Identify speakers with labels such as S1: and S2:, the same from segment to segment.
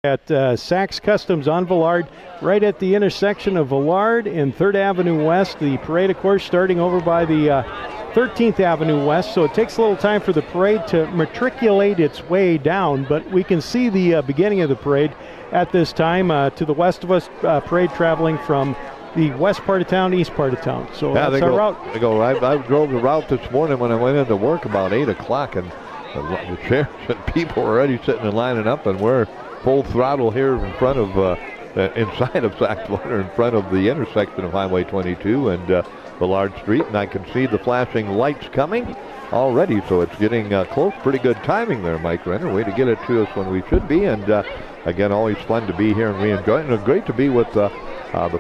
S1: At Saks Customs on Villard, right at the intersection of Villard and 3rd Avenue West. The parade, of course, starting over by the 13th Avenue West, so it takes a little time for the parade to matriculate its way down, but we can see the beginning of the parade at this time. To the west of us, parade traveling from the west part of town, east part of town. So yeah, that's our route.
S2: I drove the route this morning when I went into work about 8 o'clock, and the chairs and people were already sitting and lining up, and we're full throttle here in front of, inside of Sackwater, in front of the intersection of Highway 22 and Villard Street, and I can see the flashing lights coming already, so it's getting close. Pretty good timing there, Mike Renner. Way to get it to us when we should be, and again, always fun to be here, and we enjoy it. And great to be with the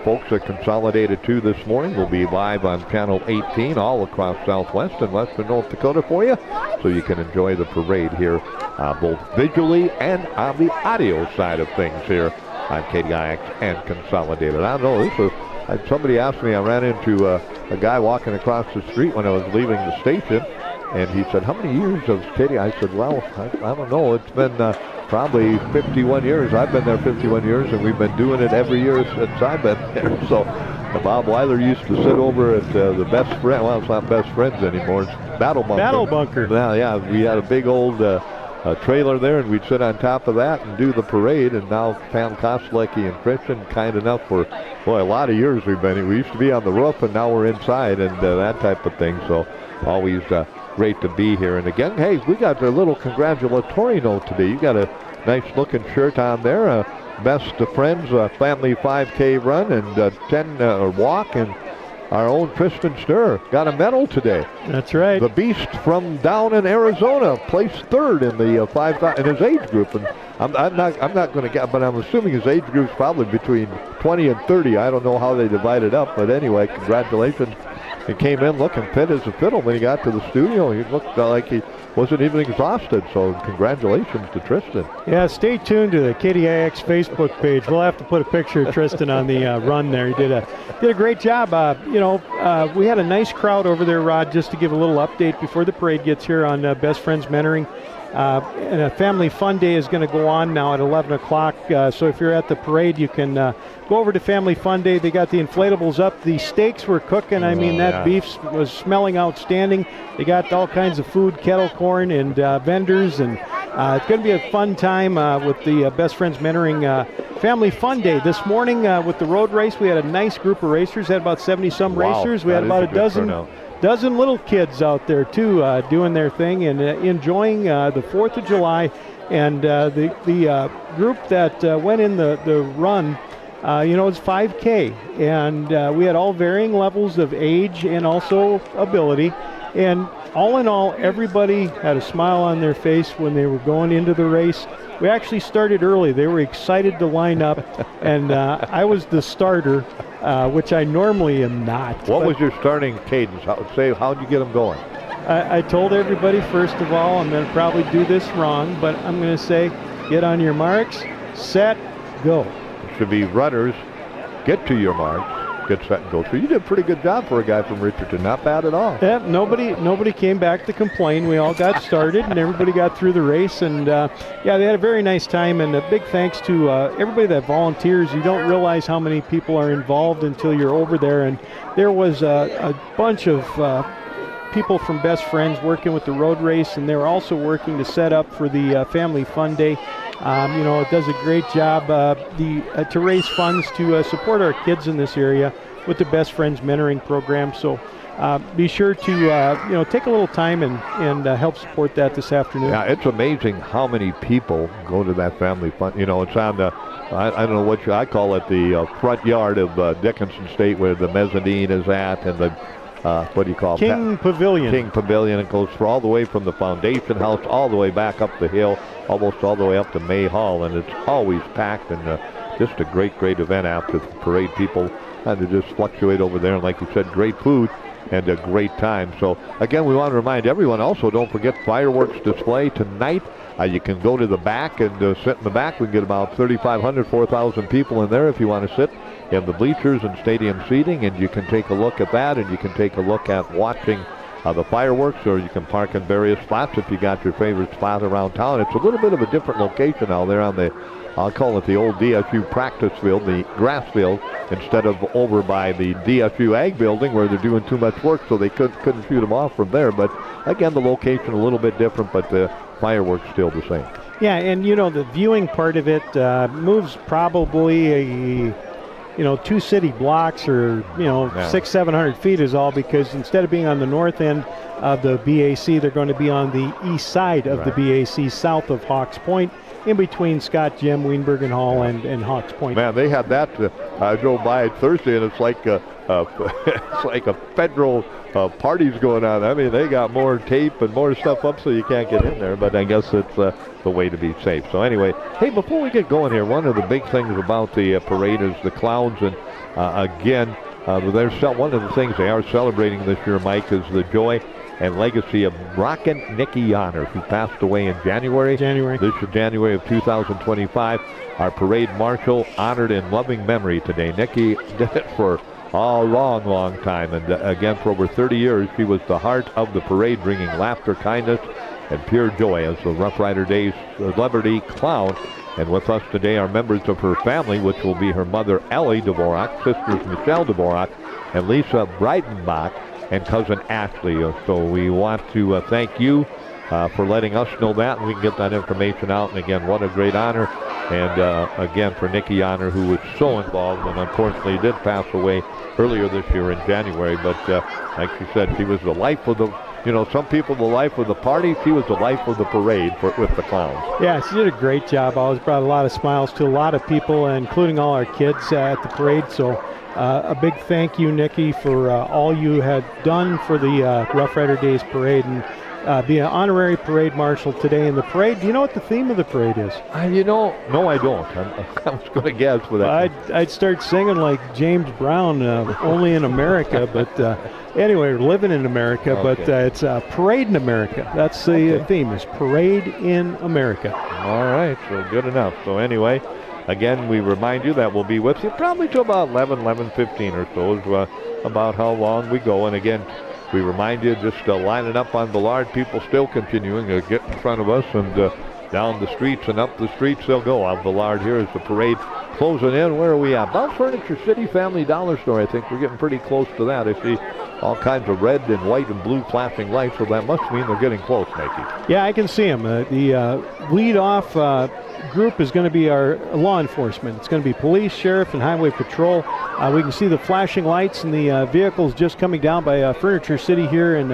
S2: folks at Consolidated 2 this morning. We'll be live on Channel 18 all across Southwest and Western North Dakota for you, so you can enjoy the parade here, both visually and on the audio side of things here on KDIX and Consolidated. I don't know, this was, somebody asked me, I ran into a guy walking across the street when I was leaving the station, and he said, how many years of KDIX? I said, well, I don't know. It's been probably 51 years. I've been there 51 years, and we've been doing it every year since I've been there. So Bob Weiler used to sit over at the best friend, well, it's not best friends anymore, it's Battle Bunker.
S1: Battle Bunker.
S2: Yeah, we had a big old trailer there, and we'd sit on top of that and do the parade, and now Pam Koslecki and Christian, kind enough for, boy, a lot of years we've been here. We used to be on the roof, and now we're inside, and that type of thing, so always great to be here. And again, hey, we got a little congratulatory note today. You got a nice looking shirt on there, Best of Friends Family 5K run and 10 walk, and our own Tristan Sturr got a medal today.
S1: That's right.
S2: The Beast from down in Arizona placed 3rd in the 5,000 in his age group, and I'm not going to get, but I'm assuming his age group's probably between 20 and 30. I don't know how they divide it up, but anyway, congratulations. He came in looking fit as a fiddle when he got to the studio. He looked like he wasn't even exhausted, so congratulations to Tristan.
S1: Yeah, stay tuned to the KDIX Facebook page. We'll have to put a picture of Tristan on the run there. He did a great job. We had a nice crowd over there, Rod, just to give a little update before the parade gets here on Best Friends Mentoring. And a family fun day is going to go on now at 11 o'clock. So if you're at the parade, you can go over to Family Fun Day. They got the inflatables up. The steaks were cooking. I mean, that beef was smelling outstanding. They got all kinds of food, kettle corn, and vendors. And it's going to be a fun time with the Best Friends Mentoring Family Fun Day. This morning with the road race, we had a nice group of racers. Had about 70-some racers. We had about a dozen little kids out there, too, doing their thing and enjoying the 4th of July. And the group that went in the run, it's 5K, and we had all varying levels of age and also ability. And all in all, everybody had a smile on their face when they were going into the race. We actually started early. They were excited to line up, and I was the starter, which I normally am not.
S2: What was your starting cadence? How'd you get them going?
S1: I told everybody, first of all, I'm going to probably do this wrong, but I'm going to say, get on your marks, set, go.
S2: It should be runners, get to your marks, get set and go. So you did a pretty good job for a guy from Richardson. Not bad at all.
S1: Yeah, nobody came back to complain. We all got started, and everybody got through the race. And, they had a very nice time. And a big thanks to everybody that volunteers. You don't realize how many people are involved until you're over there. And there was a bunch of people from Best Friends working with the road race, and they were also working to set up for the Family Fun Day. It does a great job to raise funds to support our kids in this area with the Best Friends Mentoring Program. So be sure to take a little time and help support that this afternoon.
S2: Yeah, it's amazing how many people go to that Family Fun. It's on the I don't know what I call it, the front yard of Dickinson State, where the mezzanine is at, and the what do you call it?
S1: King Pavilion.
S2: King Pavilion. It goes all the way from the foundation house all the way back up the hill, almost all the way up to May Hall, and it's always packed, and just a great event after the parade. People had to just fluctuate over there, and like you said, great food and a great time. So again, we want to remind everyone also, don't forget fireworks display tonight. You can go to the back and sit in the back. We can get about 3,500, 4,000 people in there if you want to sit in the bleachers and stadium seating, and you can take a look at that, and you can take a look at watching the fireworks, or you can park in various spots if you got your favorite spot around town. It's a little bit of a different location out there on the, I'll call it the old DSU practice field, the grass field, instead of over by the DSU Ag building where they're doing too much work, so they couldn't shoot them off from there. But again, the location a little bit different, but the fireworks still the same.
S1: Yeah, and the viewing part of it moves probably 2 city blocks, or 600-700 feet is all, because instead of being on the north end of the BAC, they're going to be on the east side of the BAC, south of Hawks Point, in between Scott Gym, Weinbergen Hall, and Hawks Point.
S2: Man, they had that. I drove by it Thursday, and it's like it's like a federal party's going on. I mean, they got more tape and more stuff up so you can't get in there, but I guess it's the way to be safe. So anyway, hey, before we get going here, one of the big things about the parade is the clowns, and again, one of the things they are celebrating this year, Mike, is the joy and legacy of Rockin' Nikki Yonner, who passed away in January. This is January of 2025. Our parade marshal honored in loving memory today. Nikki did it for a long time, and again, for over 30 years, she was the heart of the parade, bringing laughter, kindness, and pure joy as the Roughrider Days celebrity clown. And with us today are members of her family, which will be her mother, Ellie Dvorak, sisters Michelle Dvorak and Lisa Breitenbach, and cousin Ashley. So we want to thank you for letting us know that, and we can get that information out. And again, what a great honor. And again, for Nikki Yonner, who was so involved and unfortunately did pass away earlier this year in January. But like she said, she was the life of the, some people the life of the party. She was the life of the parade with the clowns. Yeah,
S1: she did a great job. Always brought a lot of smiles to a lot of people, including all our kids at the parade. So a big thank you, Nikki, for all you had done for the Roughrider Days parade, and be an honorary parade marshal today in the parade. Do you know what the theme of the parade is?
S2: No, I don't. I was going to guess for that.
S1: I'd start singing like James Brown, Only in America, but anyway, we're living in America, okay. But it's Parade in America. That's the theme, is Parade in America.
S2: All right, so good enough. So anyway, again, we remind you that we'll be with you probably to about 11:15 or so is about how long we go. And again, we remind you, just lining up on Villard, people still continuing to get in front of us, and down the streets and up the streets they'll go on Villard here as the parade closing in. Where are we at? About Furniture City Family Dollar Store. I think we're getting pretty close to that. I see all kinds of red and white and blue flashing lights, so that must mean they're getting close, Mikey.
S1: Yeah, I can see them. The lead-off group is going to be our law enforcement. It's going to be police, sheriff, and highway patrol. We can see the flashing lights and the vehicles just coming down by Furniture City here in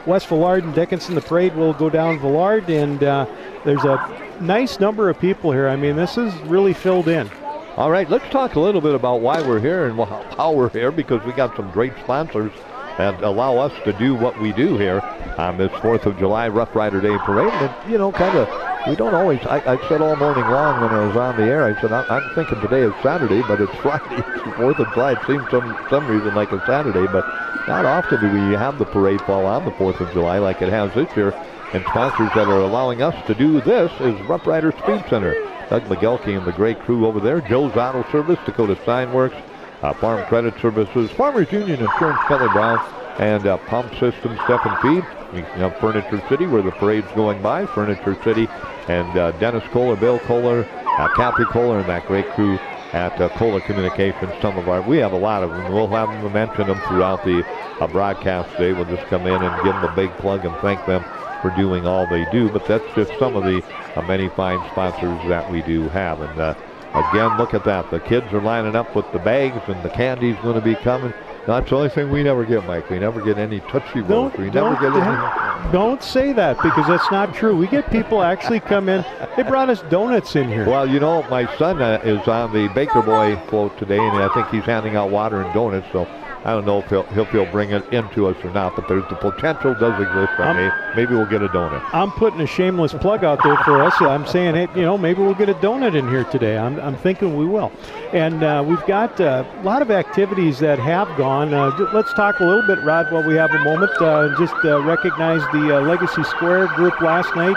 S1: West Villard and Dickinson. The parade will go down Villard, and there's a nice number of people here. I mean, this is really filled in.
S2: All right, let's talk a little bit about why we're here and how we're here, because we got some great sponsors that allow us to do what we do here on this 4th of July Roughrider Day Parade. And, you know, kind of, we don't always, I said all morning long when I was on the air, I said, I'm thinking today is Saturday, but it's Friday. It's the 4th of July. It seems some reason like a Saturday, but not often do we have the parade fall on the 4th of July like it has this year. And sponsors that are allowing us to do this is Roughrider Speed Center. Doug McGelkey and the great crew over there. Joe's Auto Service, Dakota Sign Works, Farm Credit Services, Farmers Union Insurance, Kelly Brown, and Pump Systems, Step and Feed. We have Furniture City, where the parade's going by. Furniture City and Dennis Kohler, Bill Kohler, Kathy Kohler, and that great crew at Kohler Communications. We have a lot of them. We'll have them mention them throughout the broadcast today. We'll just come in and give them a big plug and thank them for doing all they do. But that's just some of the many fine sponsors that we do have. And again, look at that. The kids are lining up with the bags, and the candy's going to be coming. That's the only thing we never get, Mike. We never get any Tootsie Rolls. We never get any.
S1: Don't say that, because that's not true. We get people actually come in. They brought us donuts in here.
S2: Well, you know, my son is on the Baker Boy float today, and I think he's handing out water and donuts. So I don't know if he'll bring it into us or not, but there's the potential does exist. Maybe we'll get a donut.
S1: I'm putting a shameless plug out there for us. I'm saying, hey, you know, maybe we'll get a donut in here today. I'm thinking we will. And we've got a lot of activities that have gone. Let's talk a little bit, Rod, while we have a moment. Just recognize the Legacy Square group last night,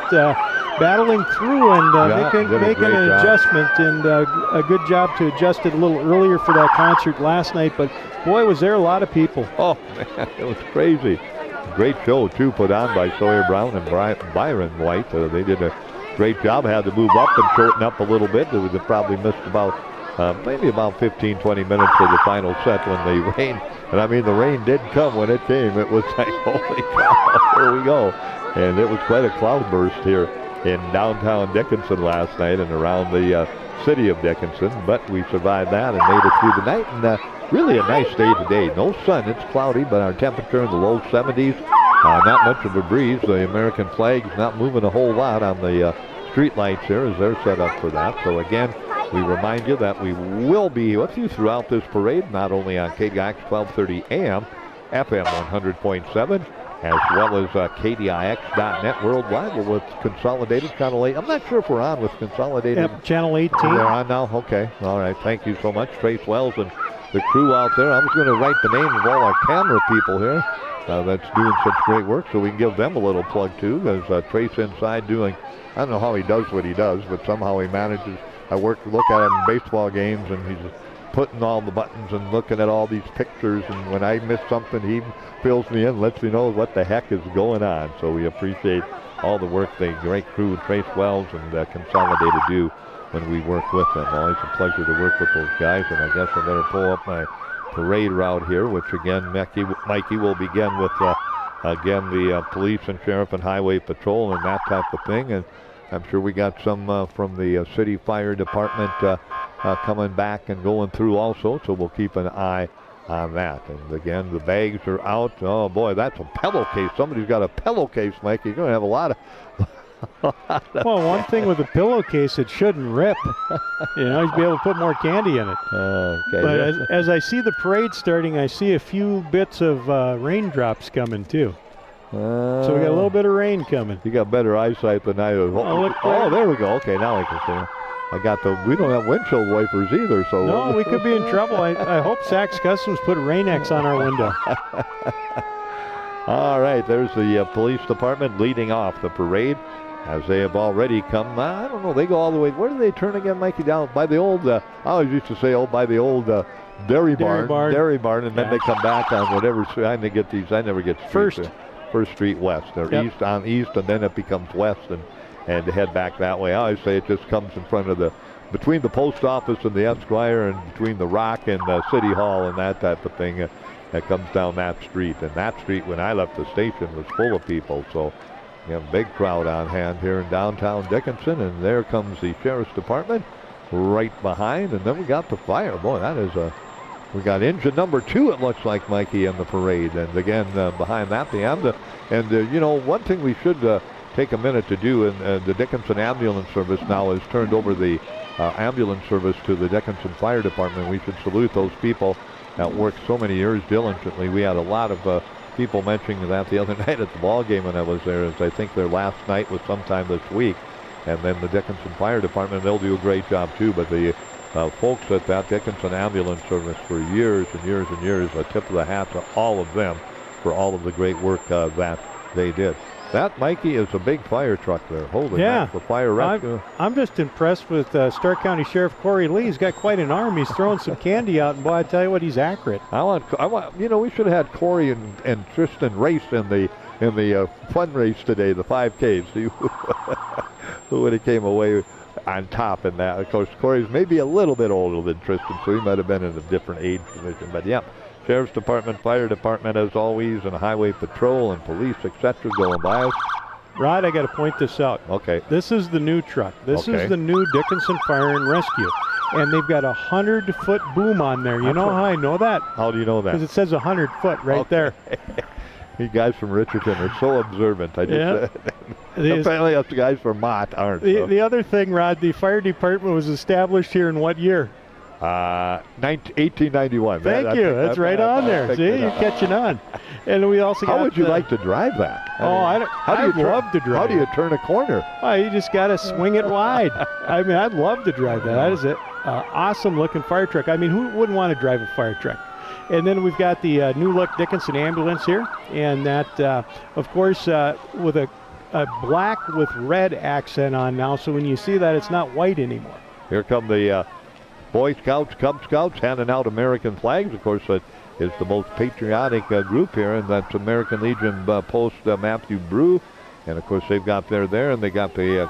S1: battling through and making an adjustment, and a good job to adjust it a little earlier for that concert last night. But boy, was there a lot of people.
S2: Oh, man, it was crazy. Great show, too, put on by Sawyer Brown and Byron White. They did a great job. Had to move up and shorten up a little bit. They probably missed maybe about 15, 20 minutes of the final set when the rain, and I mean, the rain did come when it came. It was like, holy cow, here we go. And it was quite a cloudburst here in downtown Dickinson last night and around the city of Dickinson. But we survived that and made it through the night. And really a nice day today. No sun, it's cloudy, but our temperature in the low 70s. Not much of a breeze. The American flag's not moving a whole lot on the street lights here as they're set up for that. So again, we remind you that we will be with you throughout this parade, not only on KDIX 1230 AM, FM 100.7, as well as KDIX.net worldwide. We're with Consolidated Channel 8. I'm not sure if we're on with Consolidated.
S1: Yep, Channel 18.
S2: They're on now? Okay. All right. Thank you so much, Trace Wells and the crew out there. I was going to write the name of all our camera people here that's doing such great work, so we can give them a little plug, too. There's Trace inside doing, I don't know how he does what he does, but somehow he manages. I look at him in baseball games, and he's putting all the buttons and looking at all these pictures, and when I miss something, he fills me in, lets me know what the heck is going on. So we appreciate all the work the great crew, Trace Wells and Consolidated, do when we work with them. Always a pleasure to work with those guys, and I guess I better pull up my parade route here, which again, Mikey will begin with, again, the police and sheriff and highway patrol and that type of thing. And I'm sure we got some from the city fire department coming back and going through also, so we'll keep an eye on that. And again, the bags are out. Oh boy, that's a pillowcase. Somebody's got a pillowcase, Mike. You're going to have a lot of.
S1: Well, one thing with a pillowcase, it shouldn't rip. You know, you'd be able to put more candy in it.
S2: Okay.
S1: But as I see the parade starting, I see a few bits of raindrops coming too. So we got a little bit of rain coming.
S2: You got better eyesight than I do. Oh, there we go. Okay, now I can see. We don't have windshield wipers either, so.
S1: No, we could be in trouble. I hope Saks Customs put Rain-X on our window.
S2: All right, there's the police department leading off the parade as they have already come. I don't know, they go all the way. Where do they turn again, Mikey? Down by the old, I always used to say, by the old dairy barn, and then they come back on whatever. I never get First Street West. They're east, and then it becomes west and head back that way. I always say it just comes in front of the between the post office and the Esquire, and between the Rock and City Hall and that type of thing, that comes down that street. And that street, when I left the station, was full of people. So we have a big crowd on hand here in downtown Dickinson. And there comes the Sheriff's Department right behind. And then we got the fire. Boy, that is we got engine number 2, it looks like, Mikey, in the parade. And again, behind that, the ambulance. And, you know, one thing we should take a minute to do, and the Dickinson Ambulance Service now has turned over the ambulance service to the Dickinson Fire Department. We should salute those people that worked so many years diligently. We had a lot of people mentioning that the other night at the ball game when I was there, as I think their last night was sometime this week. And then the Dickinson Fire Department, they'll do a great job too. But the folks at that Dickinson Ambulance Service for years and years and years, a tip of the hat to all of them for all of the great work that they did. That, Mikey, is a big fire truck there. Holy heck, the fire rescue.
S1: I'm just impressed with Stark County Sheriff Corey Lee. He's got quite an arm. He's throwing some candy out, and boy, I tell you what, he's accurate.
S2: I want. You know, we should have had Corey and Tristan race in the fun race today, the 5Ks. See who would have came away on top in that. Of course, Corey's maybe a little bit older than Tristan, so he might have been in a different age division. But yeah. Sheriff's Department, Fire Department, as always, and Highway Patrol and police, etc., going by us.
S1: Rod, I got to point this out.
S2: Okay.
S1: This is the new truck. This is the new Dickinson Fire and Rescue. And they've got a 100-foot boom on there. You know how I know that?
S2: How do you know that?
S1: Because it says 100 foot right there.
S2: You guys from Richardson are so observant. I just apparently us guys from Mott aren't.
S1: The other thing, Rod, the fire department was established here in what year?
S2: 1891.
S1: Thank you. That's right on there. See, you're catching on. And we also got.
S2: How would you like to drive that?
S1: I'd love to drive.
S2: How do you turn a corner?
S1: Oh, you just got to swing it wide. I mean, I'd love to drive that. That is an awesome-looking fire truck. I mean, who wouldn't want to drive a fire truck? And then we've got the new-look Dickinson ambulance here, and that, of course, with a black with red accent on now. So when you see that, it's not white anymore.
S2: Here come the Boy Scouts, Cub Scouts handing out American flags. Of course, that is the most patriotic group here, and that's American Legion Post Matthew Brew. And, of course, they've got there, and they got the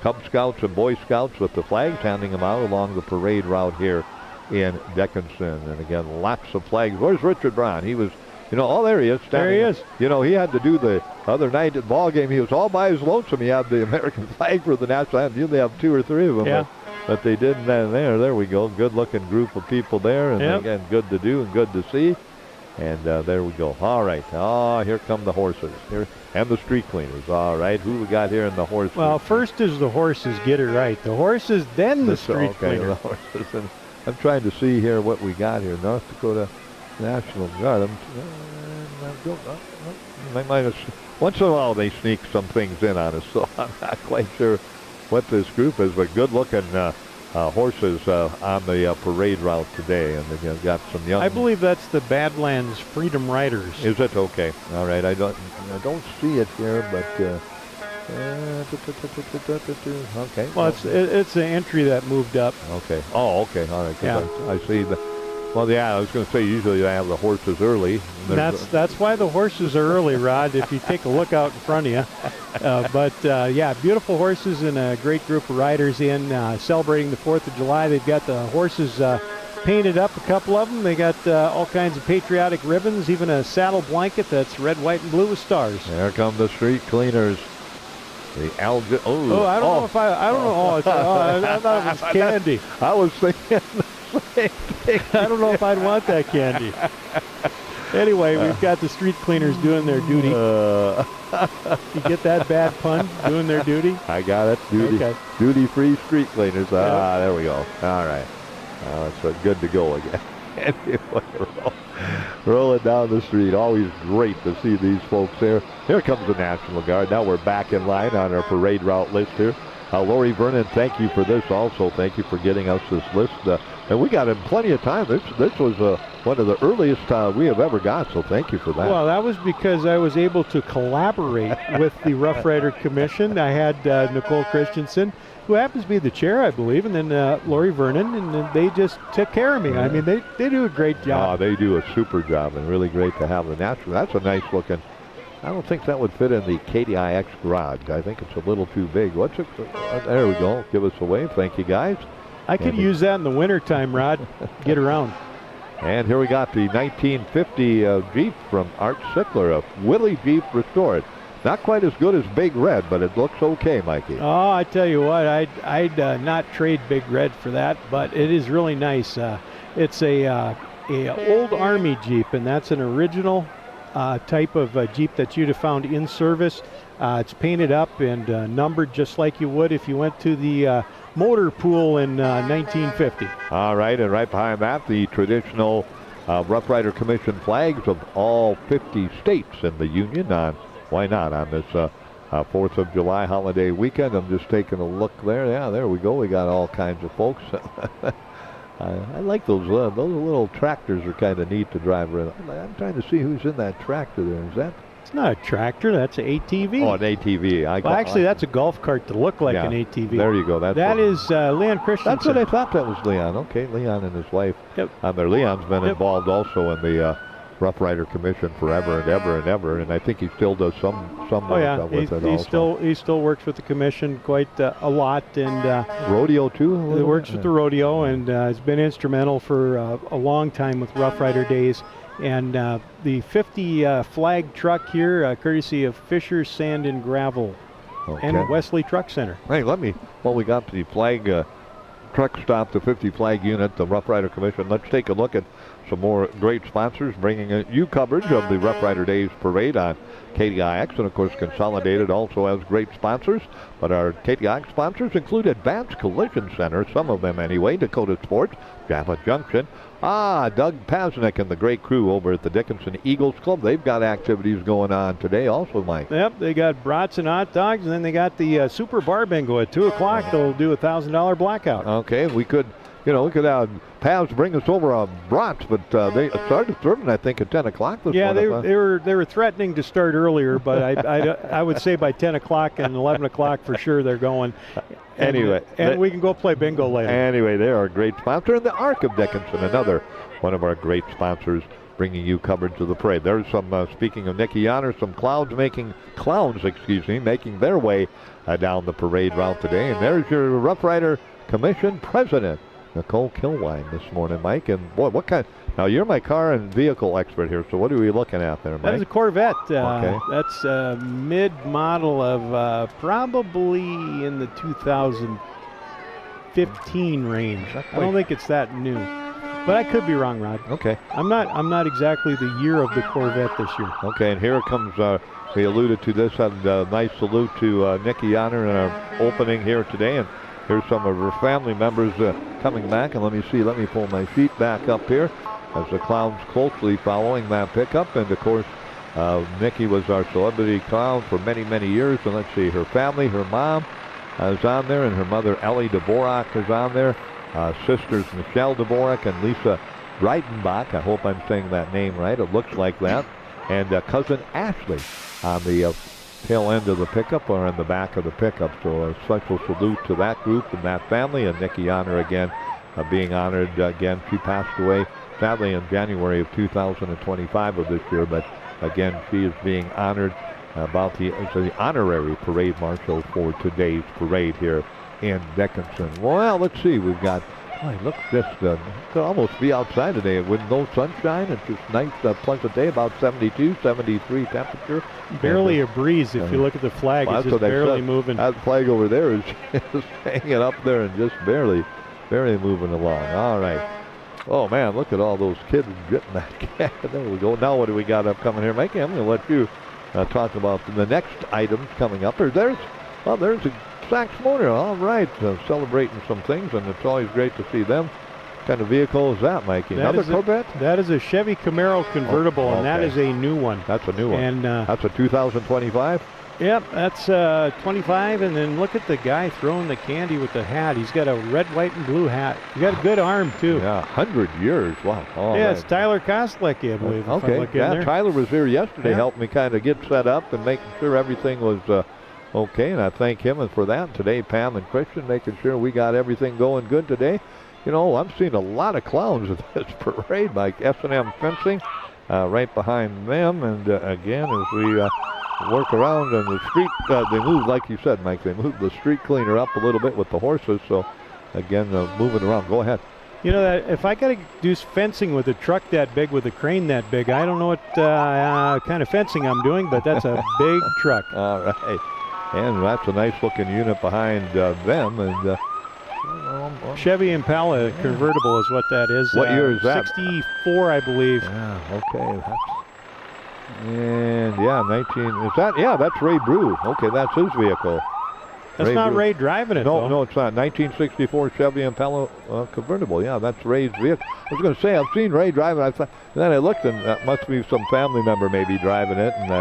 S2: Cub Scouts and Boy Scouts with the flags, handing them out along the parade route here in Dickinson. And, again, lots of flags. Where's Richard Brown? He was, there he is.
S1: There he is.
S2: He had to do the other night at the ball game. He was all by his lonesome. He had the American flag for the national anthem. Usually have 2 or 3 of them.
S1: Yeah.
S2: But they didn't. There we go. Good-looking group of people there. And, again, good to do and good to see. And there we go. All right. Oh, here come the horses. Here and the street cleaners. All right. Who we got here in the horse?
S1: Well, first is the horses. Get it right. The horses, then the street cleaners.
S2: The horses. And I'm trying to see here what we got here. North Dakota National Guard. Once in a while they sneak some things in on us, so I'm not quite sure what this group is, but good-looking horses on the parade route today, and they've got some young.
S1: I believe that's the Badlands Freedom Riders.
S2: Is it? Okay. All right. I don't see it here, but okay.
S1: Well, it's an entry that moved up.
S2: Okay. Oh, okay. All right.
S1: Yeah.
S2: I see the. Well, yeah, I was going to say usually they have the horses early.
S1: That's why the horses are early, Rod, if you take a look out in front of you. But beautiful horses and a great group of riders in celebrating the 4th of July. They've got the horses painted up, a couple of them. They got all kinds of patriotic ribbons, even a saddle blanket that's red, white, and blue with stars.
S2: There come the street cleaners. The algae.
S1: I don't know if I don't know. I thought it was candy.
S2: I was thinking.
S1: I don't know if I'd want that candy. Anyway, we've got the street cleaners doing their duty. You get that bad pun? Doing their duty?
S2: I got it. Duty.
S1: Okay.
S2: Duty-free street cleaners. There we go. All right. It's good to go again. Roll it down the street. Always great to see these folks there. Here comes the National Guard. Now we're back in line on our parade route list here. Lori Vernon, thank you for this also. Thank you for getting us this list. And we got in plenty of time. This was one of the earliest we have ever got, so thank you for that.
S1: Well, that was because I was able to collaborate with the Roughrider Commission. I had Nicole Christensen, who happens to be the chair, I believe, and then Lori Vernon, and they just took care of me. I mean, they do a great job.
S2: They do a super job, and really great to have the National. That's a nice looking. I don't think that would fit in the KDIX garage. I think it's a little too big. There we go. Give us a wave. Thank you, guys.
S1: I could use that in the wintertime, Rod. Get around.
S2: And here we got the 1950 Jeep from Art Sickler, a Willie Jeep restored. Not quite as good as Big Red, but it looks okay, Mikey.
S1: Oh, I tell you what, I'd not trade Big Red for that, but it is really nice. It's a old Army Jeep, and that's an original type of Jeep that you'd have found in service. It's painted up and numbered just like you would if you went to the motor pool in 1950.
S2: All right, and right behind that, the traditional Roughrider Commission flags of all 50 states in the Union. Why not on this 4th of July holiday weekend? I'm just taking a look there. Yeah, there we go. We got all kinds of folks. I like those little tractors are kind of neat to drive around. I'm trying to see who's in that tractor there. Is that?
S1: It's not a tractor. That's an ATV.
S2: Oh, an ATV.
S1: Actually, that's a golf cart to look like an ATV.
S2: There you go.
S1: That is Leon Christensen.
S2: That's what I thought that was Leon. Okay, Leon and his wife.
S1: Yep.
S2: Leon's been involved also in the Roughrider Commission forever and ever and ever, and I think he still does some work with it also.
S1: He still works with the commission quite a lot, and
S2: rodeo too.
S1: He works with the rodeo and has been instrumental for a long time with Roughrider Days. And the 50 flag truck here, courtesy of Fisher Sand and Gravel and Wesley Truck Center.
S2: Hey, we got the flag truck stop, the 50 flag unit, the Roughrider Commission. Let's take a look at some more great sponsors bringing you coverage of the Roughrider Days Parade on KDIX, and of course Consolidated also has great sponsors, but our KDIX sponsors include Advanced Collision Center, some of them anyway, Dakota Sports, Java Junction, Doug Pasnick and the great crew over at the Dickinson Eagles Club. They've got activities going on today also, Mike.
S1: Yep, they got brats and hot dogs, and then they got the Super Bar Bingo at 2 o'clock. They'll do a $1,000 blackout.
S2: Okay, we could have Pavs bring us over on brats, but they started serving, I think, at 10 o'clock this morning.
S1: Yeah, they were threatening to start earlier, but I would say by 10 o'clock and 11 o'clock for sure they're going.
S2: Anyway.
S1: And we can go play bingo later.
S2: Anyway, they are a great sponsor. And the Ark of Dickinson, another one of our great sponsors, bringing you coverage of the parade. There's some, speaking of Nikki Honor, some clowns making their way down the parade route today. And there's your Roughrider Commission President, Nicole Kilwine, this morning, Mike. And boy, what kind? Now, you're my car and vehicle expert here, so what are we looking at there, Mike?
S1: That is a Corvette.
S2: Okay.
S1: That's a mid-model of probably in the 2015 range. I don't think it's that new, but I could be wrong, Rod.
S2: Okay.
S1: I'm not exactly the year of the Corvette this year.
S2: Okay, and here it comes. We alluded to this, and a nice salute to Nikki Honor in our opening here today, and here's some of her family members coming back, and let me pull my feet back up here as the clowns closely following that pickup. And of course, Nikki was our celebrity clown for many, many years. And let's see, her family, her mom is on there, and her mother, Ellie Dvorak, is on there. Sisters Michelle Dvorak and Lisa Breitenbach. I hope I'm saying that name right. It looks like that. And cousin Ashley on the tail end of the pickup or in the back of the pickup. So a special salute to that group and that family. And Nikki Honor again being honored again. She passed away sadly in January of 2025 of this year, but again she is being honored about the honorary parade marshal for today's parade here in Dickinson. Well, let's see, we've got, look, this could almost be outside today with no sunshine. It's just nice, pleasant day, about 72, 73 temperature.
S1: Barely a breeze if you look at the flag. It's just barely moving.
S2: That flag over there is just hanging up there and just barely moving along. All right. Oh, man, look at all those kids getting that cat. There we go. Now what do we got upcoming here, Mikey? I'm going to let you talk about the next items coming up. There's a Sax Motor. All right, celebrating some things, and it's always great to see them. What kind of vehicle is that, Mikey? Another Corvette?
S1: That is a Chevy Camaro convertible, and that is a new one.
S2: That's a new one.
S1: And
S2: that's a 2025?
S1: Yep, that's 25, and then look at the guy throwing the candy with the hat. He's got a red, white, and blue hat. He's got a good arm, too.
S2: Yeah, 100 years. Wow.
S1: Yeah, it's Tyler Kostlecki, I believe.
S2: Okay, Tyler was here yesterday, helped me kind of get set up and making sure everything was okay, and I thank him for that. Today, Pam and Christian making sure we got everything going good today. You know, I'm seeing a lot of clowns at this parade, like S&M Fencing right behind them, and again, as we work around in the street. They moved, like you said, Mike, they moved the street cleaner up a little bit with the horses, so again, moving around. Go ahead.
S1: You know, that if I got to do fencing with a truck that big, with a crane that big, I don't know what kind of fencing I'm doing, but that's a big truck.
S2: All right. And that's a nice looking unit behind them. And
S1: Chevy Impala convertible is what that is.
S2: What year is that?
S1: 64, I believe.
S2: Yeah, okay. And yeah, 19. Is that? Yeah, that's Ray Brew. Okay, that's his vehicle.
S1: That's not Ray driving it,
S2: No,
S1: though.
S2: no, it's not. 1964 Chevy Impala convertible. Yeah, that's Ray's vehicle. I was going to say, I've seen Ray driving. And then I looked, and that must be some family member maybe driving it, and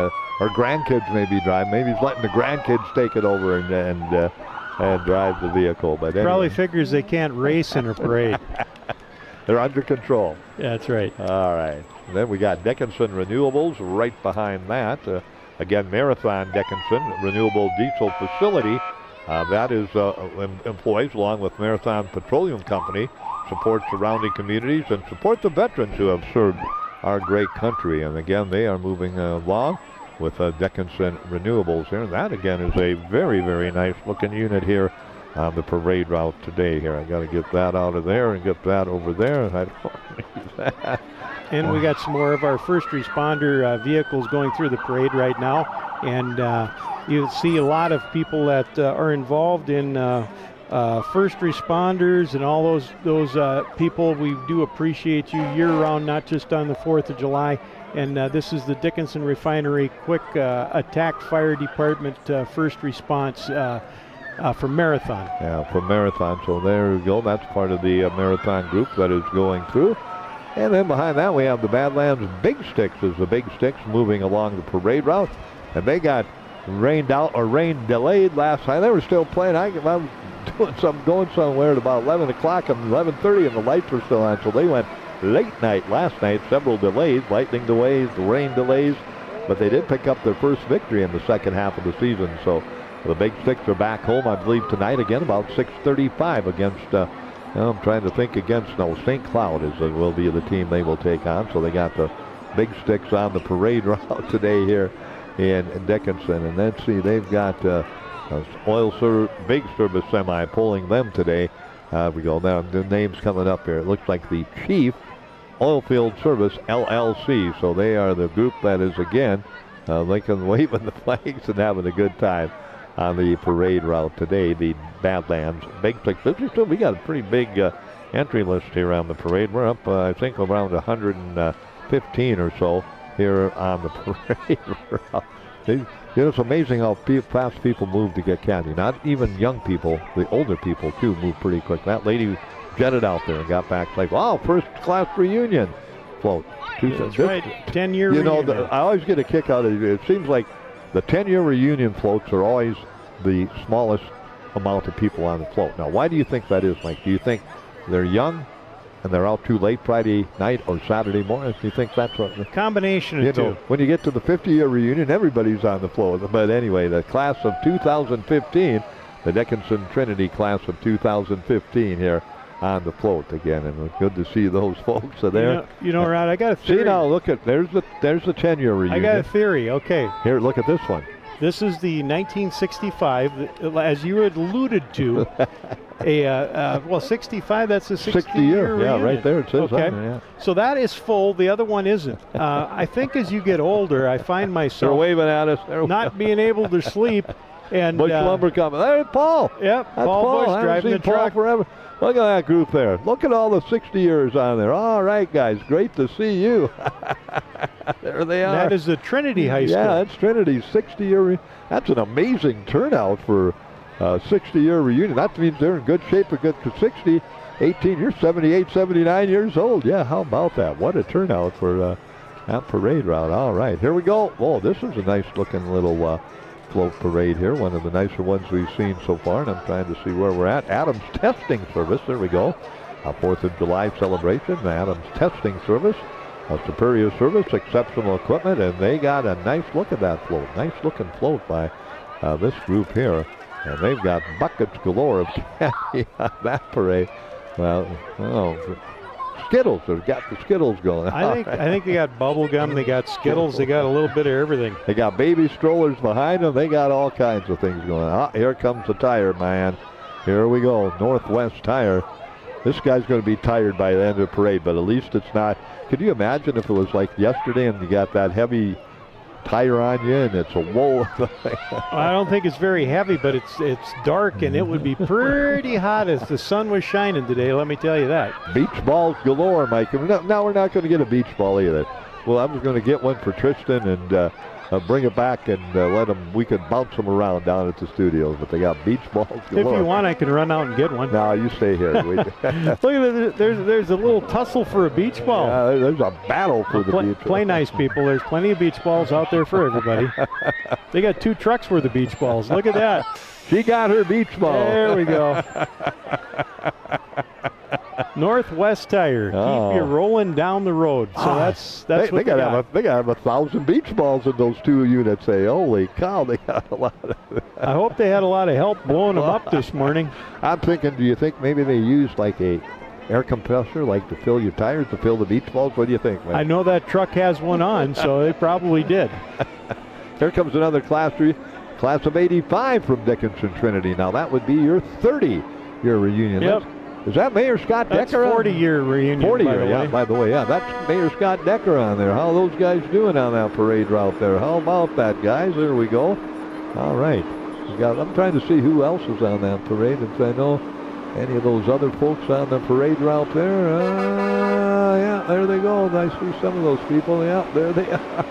S2: or grandkids maybe driving. Maybe he's letting the grandkids take it over and drive the vehicle. But anyway.
S1: Probably figures they can't race in a parade.
S2: They're under control.
S1: That's right.
S2: All right. And then we got Dickinson Renewables right behind that. Again, Marathon Dickinson Renewable Diesel Facility. That is employs, along with Marathon Petroleum Company, support surrounding communities and support the veterans who have served our great country. And again, they are moving along with Dickinson Renewables here. And that, again, is a very, very nice looking unit here on the parade route today here. I got to get that out of there and get that over there. I don't need that.
S1: And we got some more of our first responder vehicles going through the parade right now. And you see a lot of people that are involved in first responders and all those people. We do appreciate you year-round, not just on the 4th of July. And this is the Dickinson Refinery Quick Attack Fire Department first response for Marathon.
S2: Yeah, for Marathon. So there we go. That's part of the Marathon group that is going through. And then behind that, we have the Badlands Big Sticks as the Big Sticks moving along the parade route. And they got rained out or rain delayed last night. They were still playing. I was going somewhere at about 11 o'clock and 11:30, and the lights were still on. So they went late night last night. Several delays, lightning delays, rain delays. But they did pick up their first victory in the second half of the season. So the Big Sticks are back home, I believe, tonight again about 6:35 against, I'm trying to think, against, St. Cloud will be the team they will take on. So they got the Big Sticks on the parade route today here in Dickinson. And let's see, they've got Big Service Semi pulling them today. We go now, the names coming up here. It looks like the Chief Oilfield Service LLC. So they are the group that is, again, Lincoln waving the flags and having a good time on the parade route today. The Badlands Big Sticks. We got a pretty big entry list here on the parade. We're up, I think, around 115 or so here on the parade route. It's amazing how fast people move to get candy. Not even young people, the older people too move pretty quick. That lady jetted out there and got back like, wow, first class reunion float.
S1: That's right, 10-year reunion.
S2: I always get a kick out of it. It seems like the 10-year reunion floats are always the smallest amount of people on the float. Now, why do you think that is, Mike? Do you think they're young and they're out too late Friday night or Saturday morning? Do you think that's what?
S1: The combination of two.
S2: When you get to the 50-year reunion, everybody's on the float. But anyway, the class of 2015, the Dickinson Trinity class of 2015 here on the float again, and it's good to see those folks are there.
S1: You know, Rod, I got a theory.
S2: See now, look at there's the 10-year reunion.
S1: I got a theory. Okay.
S2: Here, look at this one.
S1: This is the 1965, as you had alluded to. 65. That's a
S2: 60-year. Yeah, right there it says.
S1: Okay.
S2: On there, yeah.
S1: So that is full. The other one isn't. I think as you get older, I find myself
S2: they're waving at us.
S1: Not being able to sleep. And
S2: Bush Lumber coming. There's Paul.
S1: Yep, Paul Bush driving the truck.
S2: Paul forever. Look at that group there. Look at all the 60 years on there. All right, guys. Great to see you. There they are.
S1: That is the Trinity High School.
S2: Yeah, that's Trinity's 60-year. That's an amazing turnout for 60-year reunion. That means they're in good shape. A good 60, 18 years, 78, 79 years old. Yeah, how about that? What a turnout for that parade route. All right, here we go. Oh, this is a nice-looking little float parade here. One of the nicer ones we've seen so far, and I'm trying to see where we're at. Adams Testing Service. There we go. A 4th of July celebration. Adams Testing Service. A superior service, exceptional equipment, and they got a nice look at that float. Nice looking float by this group here. And they've got buckets galore of candy on that parade. Well, Skittles. They've got the Skittles going.
S1: I think they got bubble gum. They got Skittles. They got a little bit of everything.
S2: They got baby strollers behind them. They got all kinds of things going on. Here comes the tire man. Here we go, Northwest Tire. This guy's going to be tired by the end of the parade, but at least it's not. Could you imagine if it was like yesterday and you got that heavy tire on you and it's a whoa?
S1: I don't think it's very heavy, but it's dark and it would be pretty hot if the sun was shining today, let me tell you that.
S2: Beach balls galore, Mike. Now we're not going to get a beach ball either. Well, I was going to get one for Tristan and bring it back and let them. We could bounce them around down at the studios, but they got beach balls galore.
S1: If you want, I can run out and get one.
S2: No, you stay here.
S1: Look at it. There's a little tussle for a beach ball.
S2: There's a battle for the beach ball.
S1: Play nice, people. There's plenty of beach balls out there for everybody. They got 2 trucks worth of beach balls. Look at that.
S2: She got her beach ball.
S1: There we go. Northwest Tire, keep you rolling down the road. So that's what
S2: they got. They got to have 1,000 beach balls in those 2 units. Say, holy cow, they got a lot of.
S1: I hope they had a lot of help blowing them up this morning.
S2: I'm thinking, do you think maybe they used like a air compressor, like to fill your tires, to fill the beach balls? What do you think, man?
S1: I know that truck has one on, so they probably did.
S2: Here comes another class of 85 from Dickinson Trinity. Now that would be your 30-year reunion.
S1: Yep.
S2: Is that Mayor Scott
S1: Decker?
S2: Decker?
S1: 40-year reunion.
S2: 40-year, yeah. By the way, yeah, that's Mayor Scott Decker on there. How are those guys doing on that parade route there? How about that, guys? There we go. All right. I'm trying to see who else is on that parade. If I know any of those other folks on the parade route there. Yeah, there they go. I see some of those people. Yeah, there they are.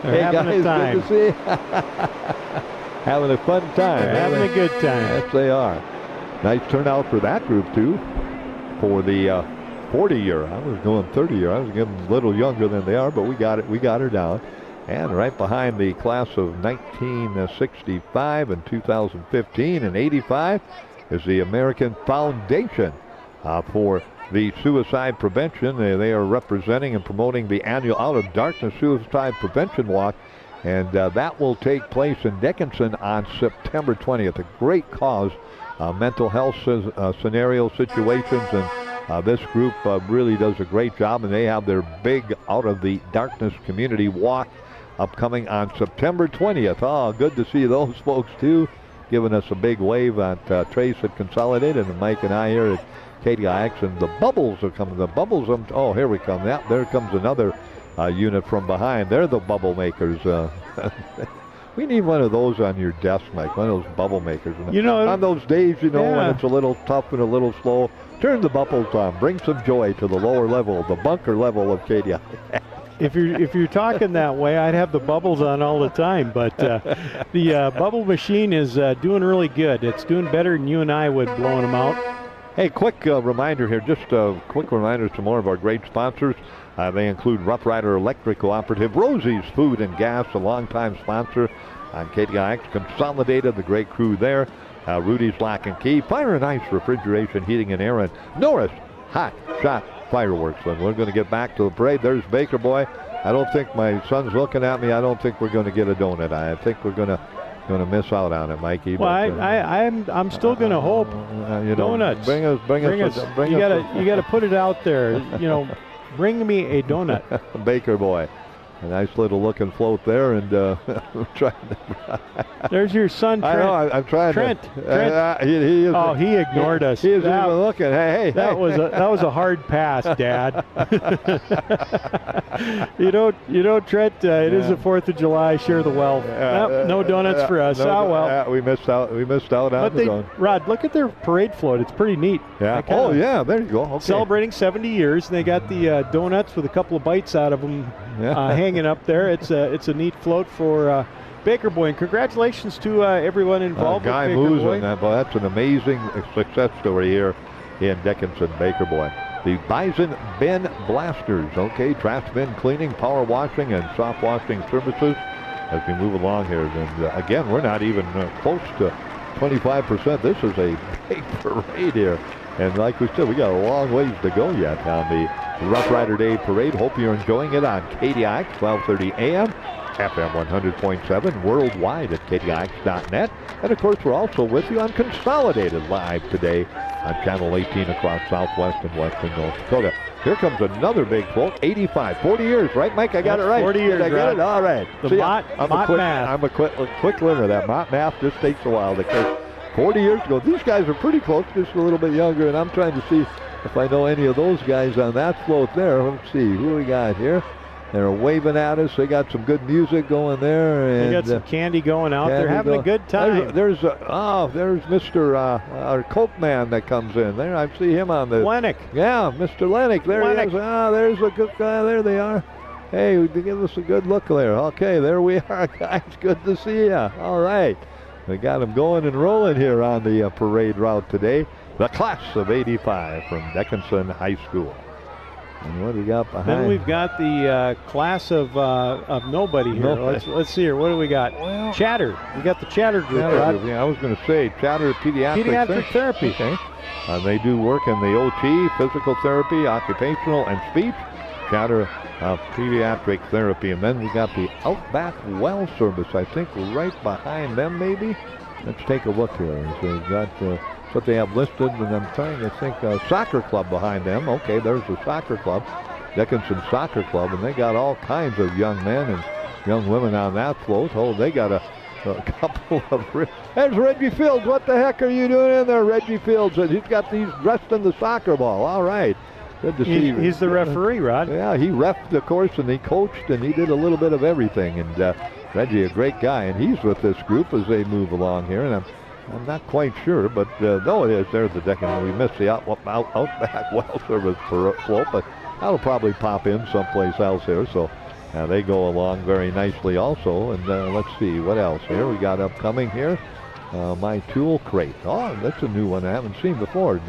S1: They're having
S2: guys,
S1: a time.
S2: Good to see you. Having a fun time.
S1: They're having a good time.
S2: Yes, they are. Nice turnout for that group, too, for the 40-year. I was going 30-year. I was getting a little younger than they are, but we got it. We got her down. And right behind the class of 1965 and 2015 and 85 is the American Foundation for the Suicide Prevention. They are representing and promoting the annual Out of Darkness Suicide Prevention Walk. And that will take place in Dickinson on September 20th. A great cause. Mental health scenario situations, and this group really does a great job, and they have their big Out of the Darkness Community Walk upcoming on September 20th. Oh, good to see those folks too, giving us a big wave at Trace at Consolidated, and Mike and I here at KDIX, and the Bubbles are coming. The Bubbles, oh, here we come. Yeah, there comes another unit from behind. They're the bubble makers. We need one of those on your desk, Mike, one of those bubble makers.
S1: You know,
S2: on those days, when it's a little tough and a little slow, turn the bubbles on. Bring some joy to the lower level, the bunker level of KDI.
S1: If you're talking that way, I'd have the bubbles on all the time. But the bubble machine is doing really good. It's doing better than you and I would blowing them out.
S2: Hey, quick reminder here, just a quick reminder to more of our great sponsors. They include Roughrider Electric Cooperative, Rosie's Food and Gas, a longtime sponsor on KDIX, Consolidated, the great crew there, Rudy's Lock and Key, Fire and Ice Refrigeration, Heating and Air, and Norris Hot Shot Fireworks. And we're going to get back to the parade. There's Baker Boy. I don't think my son's looking at me. I don't think we're going to get a donut. I think we're going to miss out on it, Mikey.
S1: Well, I'm still going to hope. Donuts.
S2: Bring us.
S1: You gotta put it out there. Bring me a donut.
S2: Baker Boy. A nice little looking float there, and trying to.
S1: There's your son, Trent.
S2: I know. I'm trying
S1: Trent.
S2: to.
S1: He ignored us.
S2: He isn't even looking. Hey.
S1: That was a hard pass, Dad. Trent. It is the 4th of July. Share the wealth. No donuts for us. Well.
S2: We missed out. We missed out on the donut.
S1: Rod, look at their parade float. It's pretty neat.
S2: Yeah. Oh yeah. There you go. Okay.
S1: Celebrating 70 years, and they got the donuts with a couple of bites out of them. Hanging up there. It's a neat float for Baker Boy, and congratulations to everyone involved with
S2: Guy
S1: Baker
S2: Moose
S1: Boy.
S2: On that, boy. That's an amazing success story here in Dickinson. Baker Boy. The Bison Bin Blasters. Okay, trash bin cleaning, power washing, and soft washing services as we move along here. And again, we're not even close to 25%. This is a big parade here. And like we said, we got a long ways to go yet on the Roughrider Day Parade. Hope you're enjoying it on KDIX, 1230 AM, FM 100.7, worldwide at KDIX.net. And of course, we're also with you on Consolidated live today on Channel 18 across Southwest and Western North Dakota. Here comes another big float, 85, 40 years, right, Mike? I got it right.
S1: 40 years,
S2: Did I get it? All right.
S1: The Mott math.
S2: I'm a quick learner. That Mott math just takes a while to 40 years ago. These guys are pretty close, just a little bit younger, and I'm trying to see if I know any of those guys on that float there. Let's see, who we got here? They're waving at us. They got some good music going there. And
S1: they got some candy going out. They're having a good time.
S2: There's Mr. Our Coke man that comes in there. I see him on the...
S1: Lennox.
S2: Yeah, Mr. Lennox. There he is. There's a good guy. There they are. Hey, give us a good look there. Okay, there we are, guys. Good to see you. All right. We got them going and rolling here on the parade route today. The class of '85 from Dickinson High School. And what do we got behind?
S1: Then we've got the class of nobody here. Let's see here. What do we got?
S2: Well,
S1: Chatter. We got the Chatter group.
S2: Yeah, I was going to say Chatter Pediatric
S1: Therapy.
S2: Okay. They do work in the OT, physical therapy, occupational, and speech. Chatter Pediatric Therapy. And then we got the Outback Well Service, I think, right behind them, maybe. Let's take a look here. So we've got what they have listed, and I'm trying to think, soccer club behind them. Okay, there's the soccer club, Dickinson Soccer Club, and they got all kinds of young men and young women on that float. Oh, they got a couple of... There's Reggie Fields. What the heck are you doing in there, Reggie Fields? And he's got these dressed in the soccer ball. All right. Good to see you.
S1: He's the referee, Rod.
S2: Yeah, he reffed the course, and he coached, and he did a little bit of everything. And Reggie, a great guy, and he's with this group as they move along here. And I'm not quite sure, but no, it is. There's the Dickinson. We missed the Outback Well Service float, but that'll probably pop in someplace else here. So they go along very nicely also. And let's see what else here we got upcoming here. My Tool Crate. Oh, that's a new one I haven't seen before.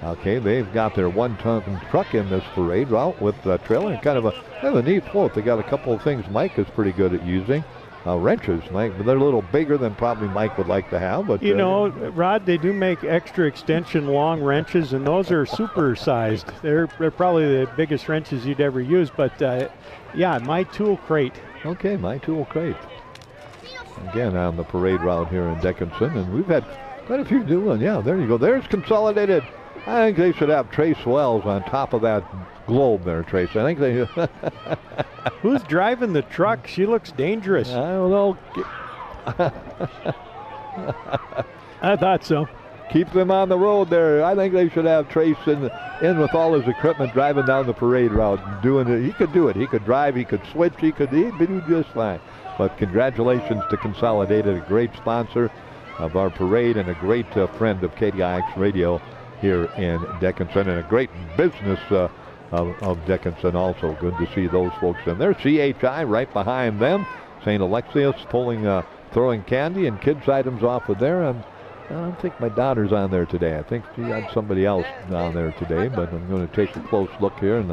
S2: Okay, they've got their one-ton truck in this parade route with the trailer. Kind of a neat float. They got a couple of things Mike is pretty good at using. Wrenches, Mike, but they're a little bigger than probably Mike would like to have. But
S1: you know, Rod, they do make extra extension long wrenches, and those are super sized. They're probably the biggest wrenches you'd ever use. But yeah, My Tool Crate.
S2: Okay, My Tool Crate. Again, on the parade route here in Dickinson, and we've had quite a few new ones. Yeah, there you go. There's Consolidated. I think they should have Trace Wells on top of that globe there, Trace. I think they...
S1: Who's driving the truck? She looks dangerous.
S2: I don't know.
S1: I thought so.
S2: Keep them on the road there. I think they should have Trace in with all his equipment driving down the parade route and doing it. He could do it. He could drive. He could switch. He'd do just fine. But congratulations to Consolidated, a great sponsor of our parade and a great friend of KDIX Radio here in Dickinson, and a great business of Dickinson also. Good to see those folks in there. CHI right behind them. St. Alexius throwing candy and kids items off of there. I don't think my daughter's on there today. I think she had somebody else on there today, but I'm going to take a close look here, and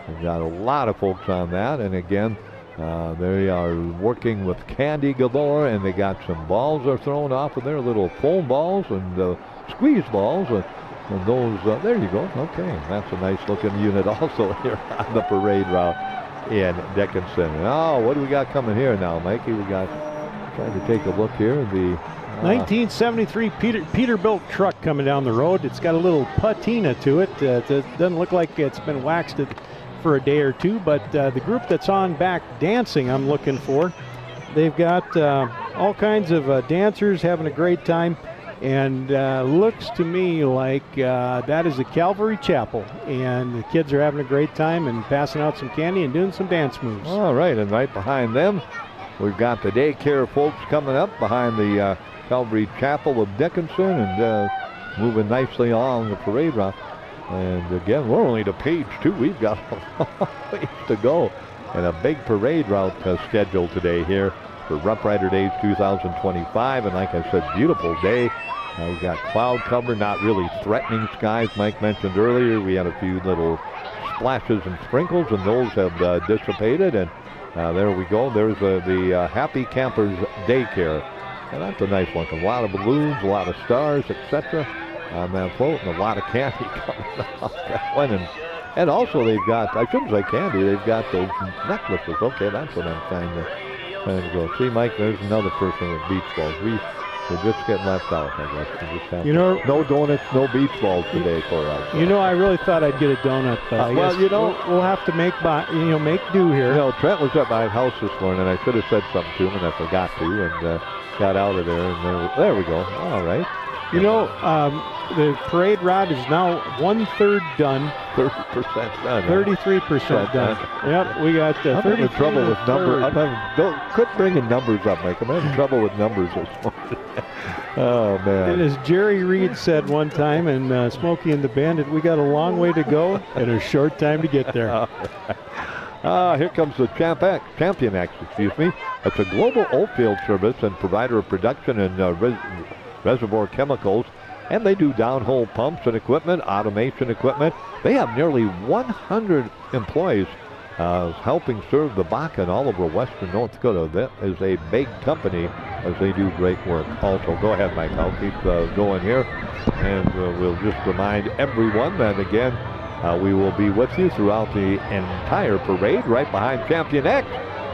S2: we've got a lot of folks on that. And again, they are working with candy galore, and they got some balls are thrown off of there, little foam balls and squeeze balls. And those, there you go. Okay, that's a nice looking unit also here on the parade route in Dickinson. Oh, what do we got coming here now, Mikey? We got, trying to take a look here. The
S1: 1973 Peterbilt truck coming down the road. It's got a little patina to it. It doesn't look like it's been waxed for a day or two, but the group that's on back dancing I'm looking for. They've got all kinds of dancers having a great time. And looks to me like that is a Calvary Chapel, and the kids are having a great time and passing out some candy and doing some dance moves.
S2: All right, and right behind them, we've got the daycare folks coming up behind the Calvary Chapel of Dickinson, and moving nicely along the parade route. And again, we're only to page 2. We've got a long ways to go, and a big parade route scheduled today here for Roughrider Days 2025. And like I said, beautiful day. We've got cloud cover, not really threatening skies. Mike mentioned earlier we had a few little splashes and sprinkles, and those have dissipated. And there we go. There's the Happy Campers Daycare. And that's a nice one. A lot of balloons, a lot of stars, etc. on that float, and a lot of candy coming off that one. And also they've got, I shouldn't say candy, they've got those necklaces. Okay, that's what I'm trying to go. See, Mike, there's another person with beach balls. We're just getting left out, I guess. We just have no donuts, no beach balls today for us.
S1: I really thought I'd get a donut, but I guess we'll have to make do here.
S2: Trent was at my house this morning, and I should have said something to him, and I forgot to, and got out of there, and there we go. All right.
S1: The parade route is now 1/3 done.
S2: 30% done.
S1: 33% done. Yep, we got 30.
S2: I'm having trouble with numbers. Quit bringing numbers up, Mike. I'm having trouble with numbers this morning. Oh, man.
S1: And as Jerry Reed said one time, and Smokey and the Bandit, we got a long way to go and a short time to get there.
S2: Here comes the champion, excuse me. It's a global oilfield service and provider of production and reservoir chemicals, and they do downhole pumps and equipment, automation equipment. They have nearly 100 employees helping serve the Bakken all over western North Dakota. That is a big company as they do great work. Also, go ahead, Mike. I'll keep going here, and we'll just remind everyone that, again, we will be with you throughout the entire parade. Right behind Champion X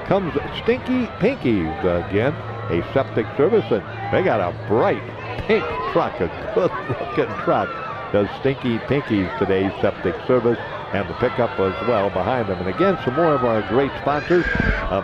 S2: comes Stinky Pinkies, again, a septic service, and they got a bright pink truck, a good-looking truck. Does Stinky Pinkies today's septic service, and the pickup as well behind them. And again, some more of our great sponsors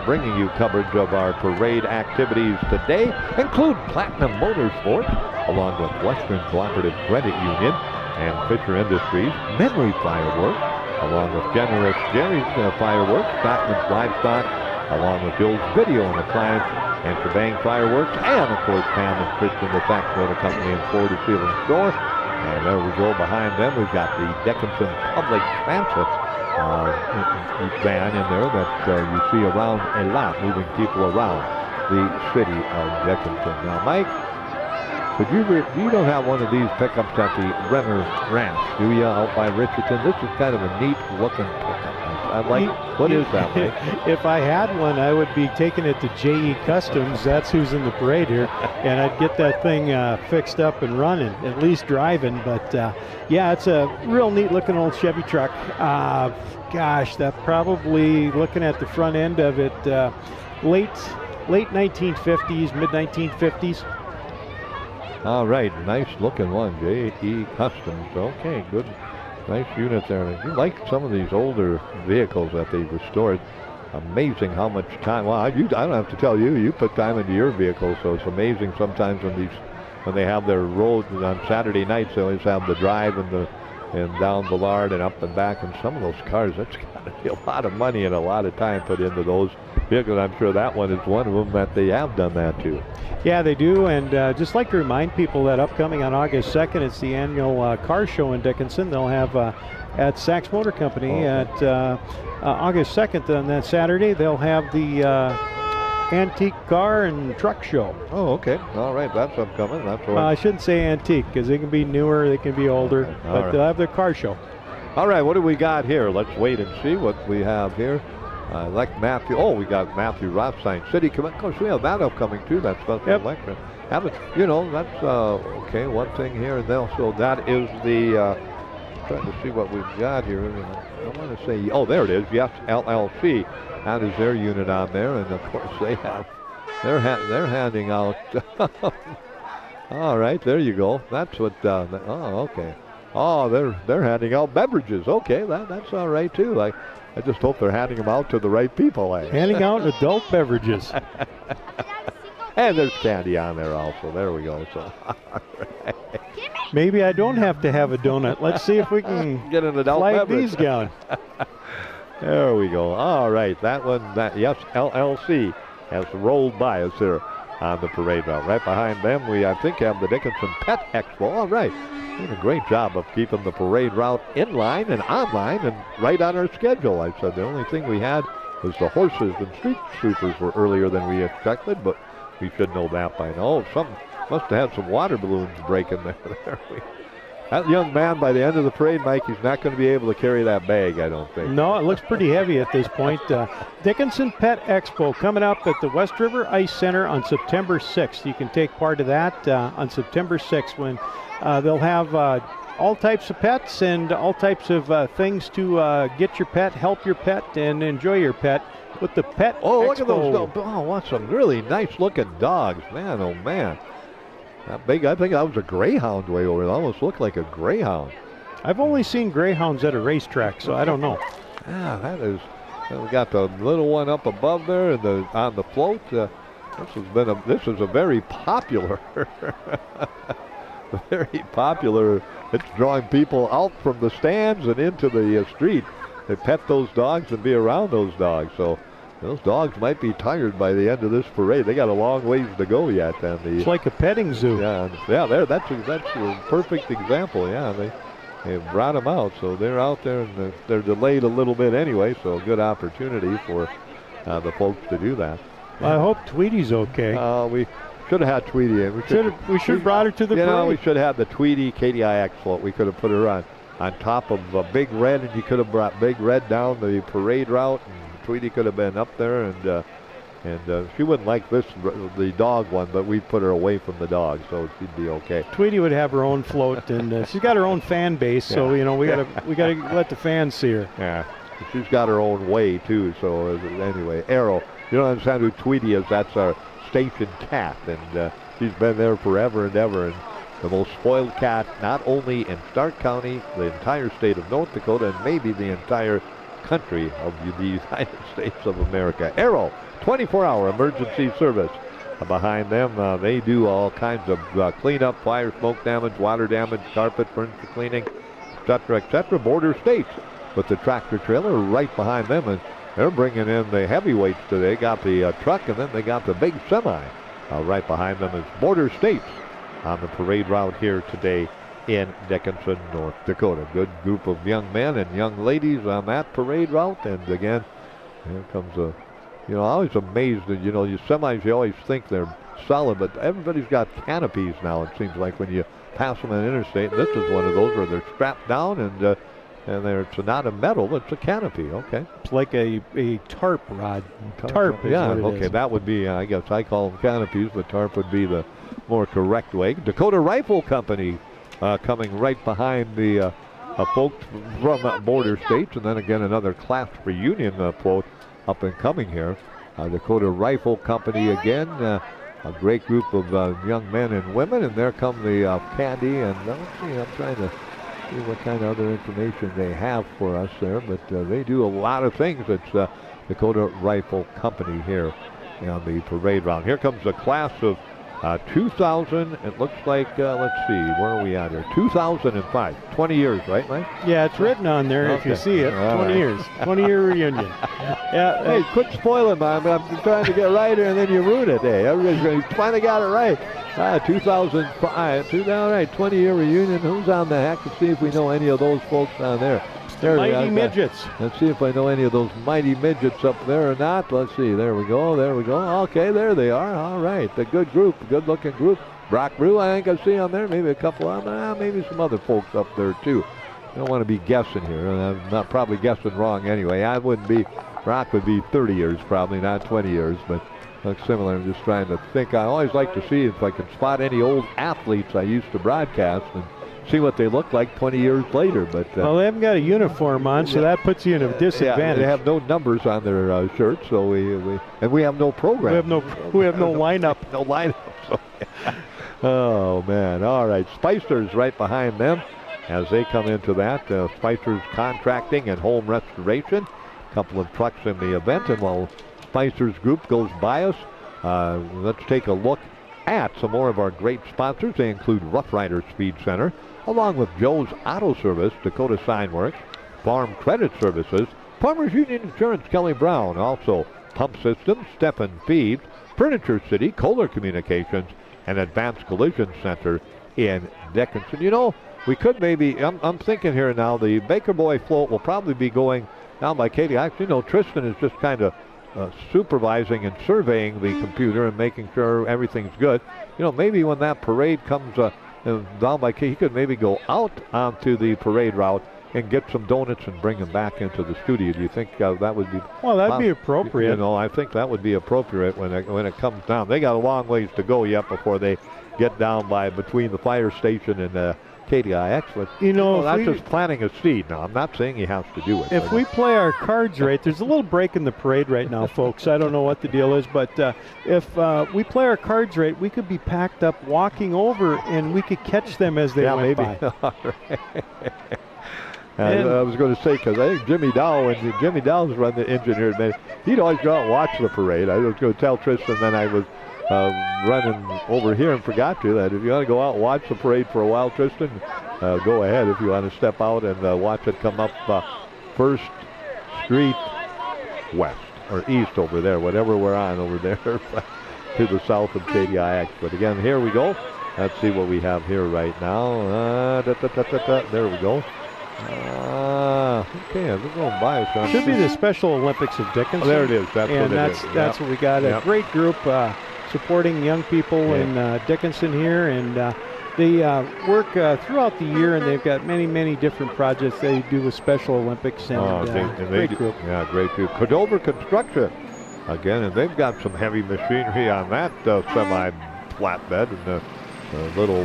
S2: bringing you coverage of our parade activities today include Platinum Motorsports, along with Western Cooperative Credit Union and Fisher Industries, Memory Fireworks, along with Generous Jerry's Fireworks, Stockman's Livestock, along with Bill's Video and Appliance, and Shebang Fireworks, and of course Pam and Christian, the Sax Motor Company and Florida Ceiling Store. And there we go behind them. We've got the Dickinson Public Transit van in there that you see around a lot, moving people around the city of Dickinson. Now, Mike, you don't have one of these pickups at the Renner Ranch, do you, out by Richardson? This is kind of a neat looking pickup. What is that, Mike?
S1: If I had one, I would be taking it to J.E. Customs. That's who's in the parade here. And I'd get that thing fixed up and running, at least driving. But, yeah, it's a real neat looking old Chevy truck. Gosh, that probably, looking at the front end of it, late 1950s, mid-1950s.
S2: All right, nice looking one, J.E. Customs. Okay, good. Nice unit there. You like some of these older vehicles that they've restored. Amazing how much time. Well, I don't have to tell you. You put time into your vehicle, so it's amazing sometimes when they have their road on Saturday nights. They always have the drive and down Ballard and up and back. And some of those cars, that's got to be a lot of money and a lot of time put into those vehicles. I'm sure that one is one of them that they have done that too.
S1: Yeah, they do, and just like to remind people that upcoming on August 2nd, it's the annual car show in Dickinson. They'll have at Sax Motor Company at August 2nd on that Saturday. They'll have the antique car and truck show.
S2: Oh, okay. All right, that's upcoming. That's all right.
S1: I shouldn't say antique because they can be newer, they can be older, but they'll have their car show.
S2: All right, what do we got here? Let's wait and see what we have here. Like Matthew. Oh, we got Matthew Rothstein, City Commission. Of course, we have that upcoming too. That special election. That's okay. One thing here, and also that is the. Trying to see what we've got here. I want to say, oh, there it is. Yes, LLC. That is their unit on there, and of course they have. They're handing out. All right, there you go. That's what. Okay. Oh, they're handing out beverages. Okay, that's all right too. I just hope they're handing them out to the right people.
S1: Handing out adult beverages.
S2: And there's candy on there also. There we go. So, right.
S1: Maybe I don't have to have a donut. Let's see if we can
S2: get an adult
S1: flag
S2: beverage.
S1: These going.
S2: There we go. All right, yes, LLC has rolled by us here on the parade route. Right behind them, we I think have the Dickinson Pet Expo. All right. Doing a great job of keeping the parade route in line and online and right on our schedule. I said the only thing we had was the horses and street sweepers were earlier than we expected, but we should know that by now. Some must have had some water balloons breaking there. That young man, by the end of the parade, Mike, he's not going to be able to carry that bag, I don't think.
S1: No, it looks pretty heavy at this point. Dickinson Pet Expo coming up at the West River Ice Center on September 6th. You can take part of that on September 6th when they'll have all types of pets and all types of things to get your pet, help your pet, and enjoy your pet with the Pet Expo.
S2: Look at those. Oh, what some really nice looking dogs. Man, oh man. Not big. I think that was a greyhound way over. It almost looked like a greyhound.
S1: I've only seen greyhounds at a racetrack, so I don't know.
S2: Yeah, that is. We got the little one up above there, and on the float. This is a very popular, very popular. It's drawing people out from the stands and into the street. They pet those dogs and be around those dogs. So those dogs might be tired by the end of this parade. They got a long ways to go yet.
S1: It's like a petting zoo.
S2: Yeah. That's a perfect example. Yeah, they brought them out, so they're out there, and they're delayed a little bit anyway. So a good opportunity for the folks to do that.
S1: Well, I hope Tweety's okay.
S2: We should have had Tweety in.
S1: We should have brought her to the parade.
S2: We should have had the Tweety KDIX float. We could have put her on top of Big Red, and you could have brought Big Red down the parade route, and Tweety could have been up there, and she wouldn't like the dog one, but we'd put her away from the dog, so she'd be okay.
S1: Tweety would have her own float, and she's got her own fan base, so we gotta let the fans see her.
S2: Yeah, she's got her own way too. So anyway, Arrow. You don't understand who Tweety is. That's our station cat, and she's been there forever and ever, and the most spoiled cat, not only in Stark County, the entire state of North Dakota, and maybe the entire country of the United States of America. Arrow, 24-hour emergency service. Behind them, they do all kinds of cleanup, fire, smoke damage, water damage, carpet, furniture cleaning, etc., etc. Border states with the tractor trailer right behind them, and they're bringing in the heavyweights today. Got the truck, and then they got the big semi. Right behind them is Border States on the parade route here today in Dickinson, North Dakota. Good group of young men and young ladies on that parade route. And again, here comes I'm always amazed that, your semis, you always think they're solid, but everybody's got canopies now, it seems like, when you pass them on the interstate. And this is one of those where they're strapped down, and it's not a metal, it's a canopy. Okay.
S1: It's like a tarp rod. Tarp is what it is.
S2: That would be, I guess I call them canopies, but tarp would be the more correct way. Dakota Rifle Company coming right behind the folks from Border States, and then again another class reunion float up and coming here. Dakota Rifle Company again, a great group of young men and women, and there come the candy, and let's see, I'm trying to see what kind of other information they have for us there, but they do a lot of things. It's Dakota Rifle Company here on the parade route. Here comes the class of 2000. It looks like, let's see, where are we at here? 2005. 20 years, right, Mike?
S1: Yeah, it's written on there if you see it. 20 years. 20-year reunion. Yeah.
S2: Hey, quit spoiling, man. I'm trying to get right here, and then you ruin it. Hey, everybody's finally got it right. 2005. 20year reunion. Who's on the heck? Let's see if we know any of those folks on there.
S1: Mighty Midgets.
S2: Let's see if I know any of those Mighty Midgets up there or not. Let's see. There we go. Okay, there they are. All right. The good group. Good-looking group. Brock Brew, I think I see on there. Maybe a couple of them. Maybe some other folks up there, too. I don't want to be guessing here. I'm not probably guessing wrong anyway. Brock would be 30 years probably, not 20 years, but looks similar. I'm just trying to think. I always like to see if I can spot any old athletes I used to broadcast and see what they look like 20 years later. But
S1: well, they haven't got a uniform on, so that puts you in a disadvantage.
S2: Yeah, they have no numbers on their shirts, so we have no program.
S1: We have no lineup.
S2: No lineup. So, oh man! All right, Spicer's right behind them as they come into that. Spicer's Contracting and Home Restoration. A couple of trucks in the event, and while Spicer's group goes by us, let's take a look at some more of our great sponsors. They include Roughrider Speed Center, along with Joe's Auto Service, Dakota Sign Works, Farm Credit Services, Farmers Union Insurance, Kelly Brown, also Pump Systems, Steffen Feeds, Furniture City, Kohler Communications, and Advanced Collision Center in Dickinson. We could maybe, I'm thinking here now, the Baker Boy float will probably be going down by Katie. Actually, Tristan is just kind of supervising and surveying the computer and making sure everything's good. Maybe when that parade comes down by Katie, he could maybe go out onto the parade route and get some donuts and bring them back into the studio. Do you think that would be?
S1: Well, that'd be appropriate.
S2: I think that would be appropriate when it comes down. They got a long ways to go yet before they get down by between the fire station and KDIX. But that's just planting a seed. Now, I'm not saying he has to do it.
S1: If we play our cards right, there's a little break in the parade right now, folks. I don't know what the deal is, but if we play our cards right, we could be packed up walking over, and we could catch them as they went
S2: maybe.
S1: by.
S2: I was going to say, because I think Jimmy Dow's run the engineer, man, he'd always go out and watch the parade. I was going to tell Tristan, then I was running over here and forgot to, that if you want to go out and watch the parade for a while, Tristan, go ahead if you want to step out and watch it come up First Street West or East over there, whatever we're on over there to the south of KDIX. But again, here we go. Let's see what we have here right now. There we go. Okay, we're going by.
S1: Should be the Special Olympics of Dickinson.
S2: Oh, there it is.
S1: That's what we got. A great group supporting young people in Dickinson here, and they work throughout the year, and they've got many different projects they do with Special Olympics. And great group.
S2: Yeah, great group. Cordova Construction again, and they've got some heavy machinery on that semi flatbed and little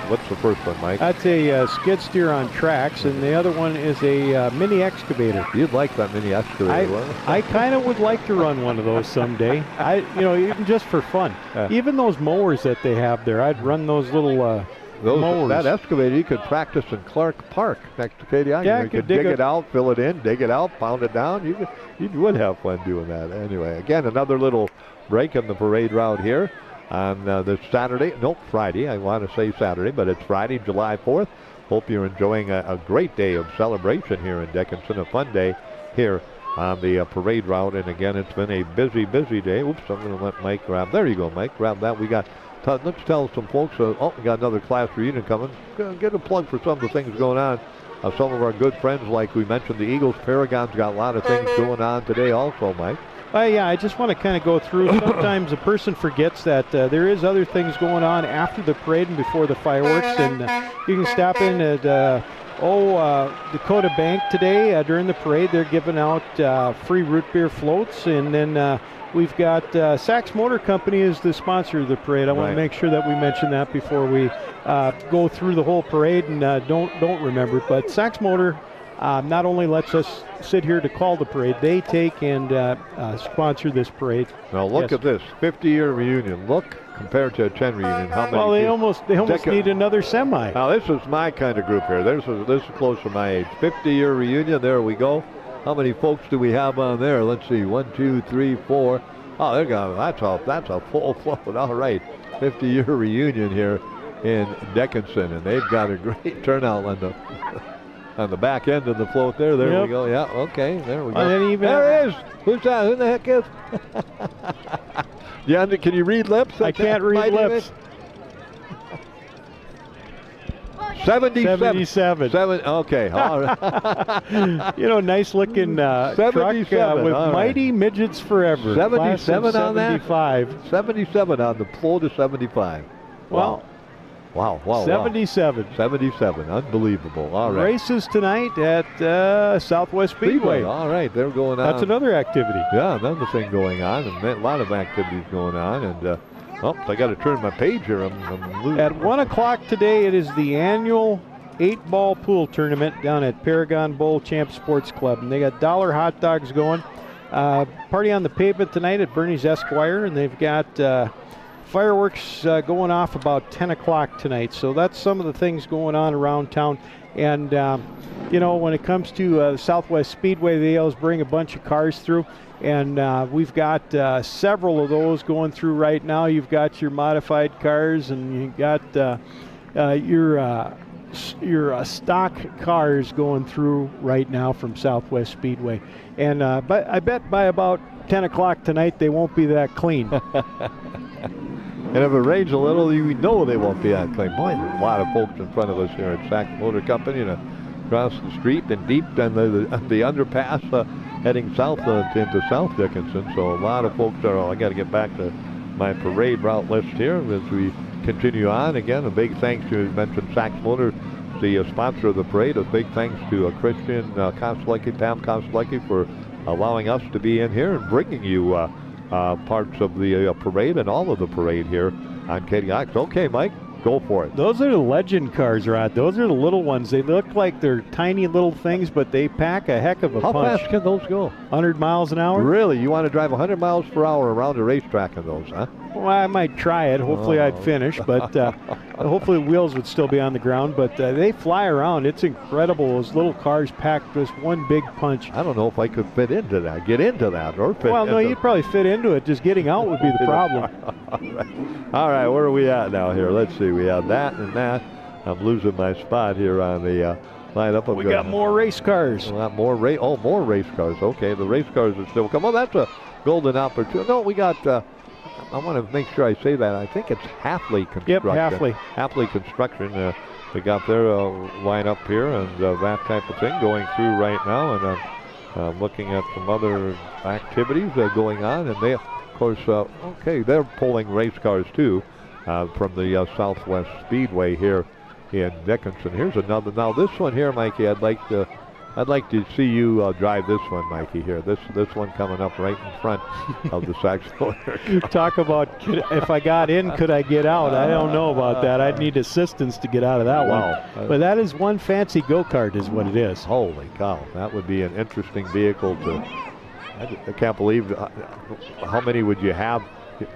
S2: what's the first one, Mike?
S1: That's a skid steer on tracks, and the other one is a mini excavator.
S2: You'd like that mini excavator.
S1: I kind of would like to run one of those someday. Even just for fun. Even those mowers that they have there, I'd run those little mowers.
S2: That excavator, you could practice in Clark Park next to KDI.
S1: Yeah,
S2: you could dig it out, fill it in, dig it out, pound it down. You would have fun doing that. Anyway, again, another little break in the parade route here on this Friday. I want to say Saturday, but it's Friday, July 4th. Hope you're enjoying a great day of celebration here in Dickinson, a fun day here on the parade route. And again, it's been a busy day. Oops, I'm going to let Mike grab. There you go, Mike. Grab that. Let's tell some folks. We got another class reunion coming. Get a plug for some of the things going on. Some of our good friends, like we mentioned, the Eagles Paragon's got a lot of things going on today also, Mike.
S1: I just want to kind of go through. Sometimes a person forgets that there is other things going on after the parade and before the fireworks, and you can stop in at Dakota Bank today during the parade. They're giving out free root beer floats, and then we've got Sachs Motor Company is the sponsor of the parade. I want to make sure that we mention that before we go through the whole parade and don't remember it. But Sachs Motor not only lets us sit here to call the parade, they take and sponsor this parade.
S2: Now look at this 50-year reunion. Look, compared to a 10 reunion, how many?
S1: Well, they almost need another semi.
S2: Now this is my kind of group here. This is close to my age. 50-year reunion. There we go. How many folks do we have on there? Let's see. 1, 2, 3, 4. Oh, they're going. That's a full float. All right. 50-year reunion here in Dickinson, and they've got a great turnout on the back end of the float there. There we go. Yeah, okay. There we go. There it is. Who's that? Who the heck is? Yeah, can you read lips?
S1: I can't read lips.
S2: 77. Okay. All right.
S1: Nice looking truck with Mighty Midgets Forever.
S2: 77 on
S1: 75.
S2: That? 77 on the float of 75. Wow.
S1: 77.
S2: 77. Unbelievable. All right.
S1: Races tonight at Southwest Speedway.
S2: All right. They're going on.
S1: That's another activity.
S2: Yeah, another thing going on. And a lot of activities going on. And, I got to turn my page here. I'm losing.
S1: At 1 o'clock today, it is the annual 8-ball pool tournament down at Paragon Bowl Champ Sports Club. And they got dollar hot dogs going. Party on the pavement tonight at Bernie's Esquire. And they've got fireworks going off about 10 o'clock tonight. So that's some of the things going on around town. And, when it comes to Southwest Speedway, they always bring a bunch of cars through. And we've got several of those going through right now. You've got your modified cars, and you've got your stock cars going through right now from Southwest Speedway. And but I bet by about 10 o'clock tonight they won't be that clean.
S2: And if it rains a little, you know they won't be that clean. Boy, there's a lot of folks in front of us here at Sachs Motor Company, and across the street and deep on the underpass heading south into South Dickinson. So a lot of folks are. I got to get back to my parade route list here as we continue on. Again, a big thanks to, as mentioned, Sachs Motor, the sponsor of the parade. A big thanks to Christian Konstelecki, Pam Konstelecki, for allowing us to be in here and bringing you parts of the parade and all of the parade here on KDIX. Okay, Mike. go for it.
S1: Those are the legend cars, Rod. Those are the little ones. They look like they're tiny little things, but they pack a heck of a
S2: How
S1: punch.
S2: fast can those go?
S1: 100 miles an hour?
S2: Really? You want to drive 100 miles per hour around a racetrack in those, huh?
S1: Well, I might try it. Hopefully I'd finish, but hopefully the wheels would still be on the ground. But they fly around. It's incredible. Those little cars pack just one big punch.
S2: I don't know if I could get into that, or fit
S1: Well, no,
S2: into
S1: you'd probably fit into it. Just getting out would be the problem.
S2: All right, where are we at now here? Let's see. We have that and that. I'm losing my spot here on the lineup.
S1: We got more race cars.
S2: More race cars. Okay, the race cars are still coming. Oh, that's a golden opportunity. No, we got. I want to make sure I say that. I think it's Halfley Construction.
S1: Yep, Halfley.
S2: Halfley Construction. We got their lineup here and that type of thing going through right now. And I'm looking at some other activities going on. And they, of course, they're pulling race cars too from the Southwest Speedway here in Dickinson. Here's another. Now this one here, Mikey, I'd like to see you drive this one, Mikey, here. This one coming up right in front of the Saxon.
S1: Talk about if I got in, could I get out? I don't know about that. I'd need assistance to get out of that one. But that is one fancy go-kart is what it is.
S2: Holy cow. That would be an interesting vehicle to... I can't believe how many would you have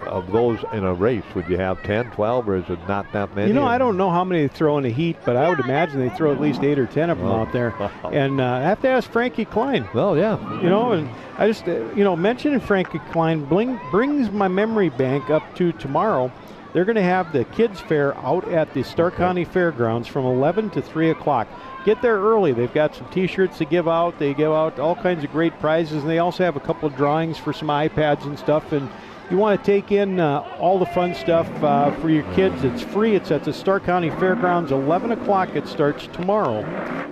S2: of those in a race? Would you have 10, 12, or is it not that many?
S1: You know, I don't know how many they throw in the heat, but I would imagine they throw at least 8 or 10 of them out there. And I have to ask Frankie Klein.
S2: Well, yeah.
S1: You know, and I just, mentioning Frankie Klein brings my memory bank up to tomorrow. They're going to have the kids fair out at the Stark County Fairgrounds from 11 to 3 o'clock. Get there early. They've got some T-shirts to give out. They give out all kinds of great prizes, and they also have a couple of drawings for some iPads and stuff. And you want to take in all the fun stuff for your kids. It's free. It's at the Stark County Fairgrounds, 11 o'clock. It starts tomorrow,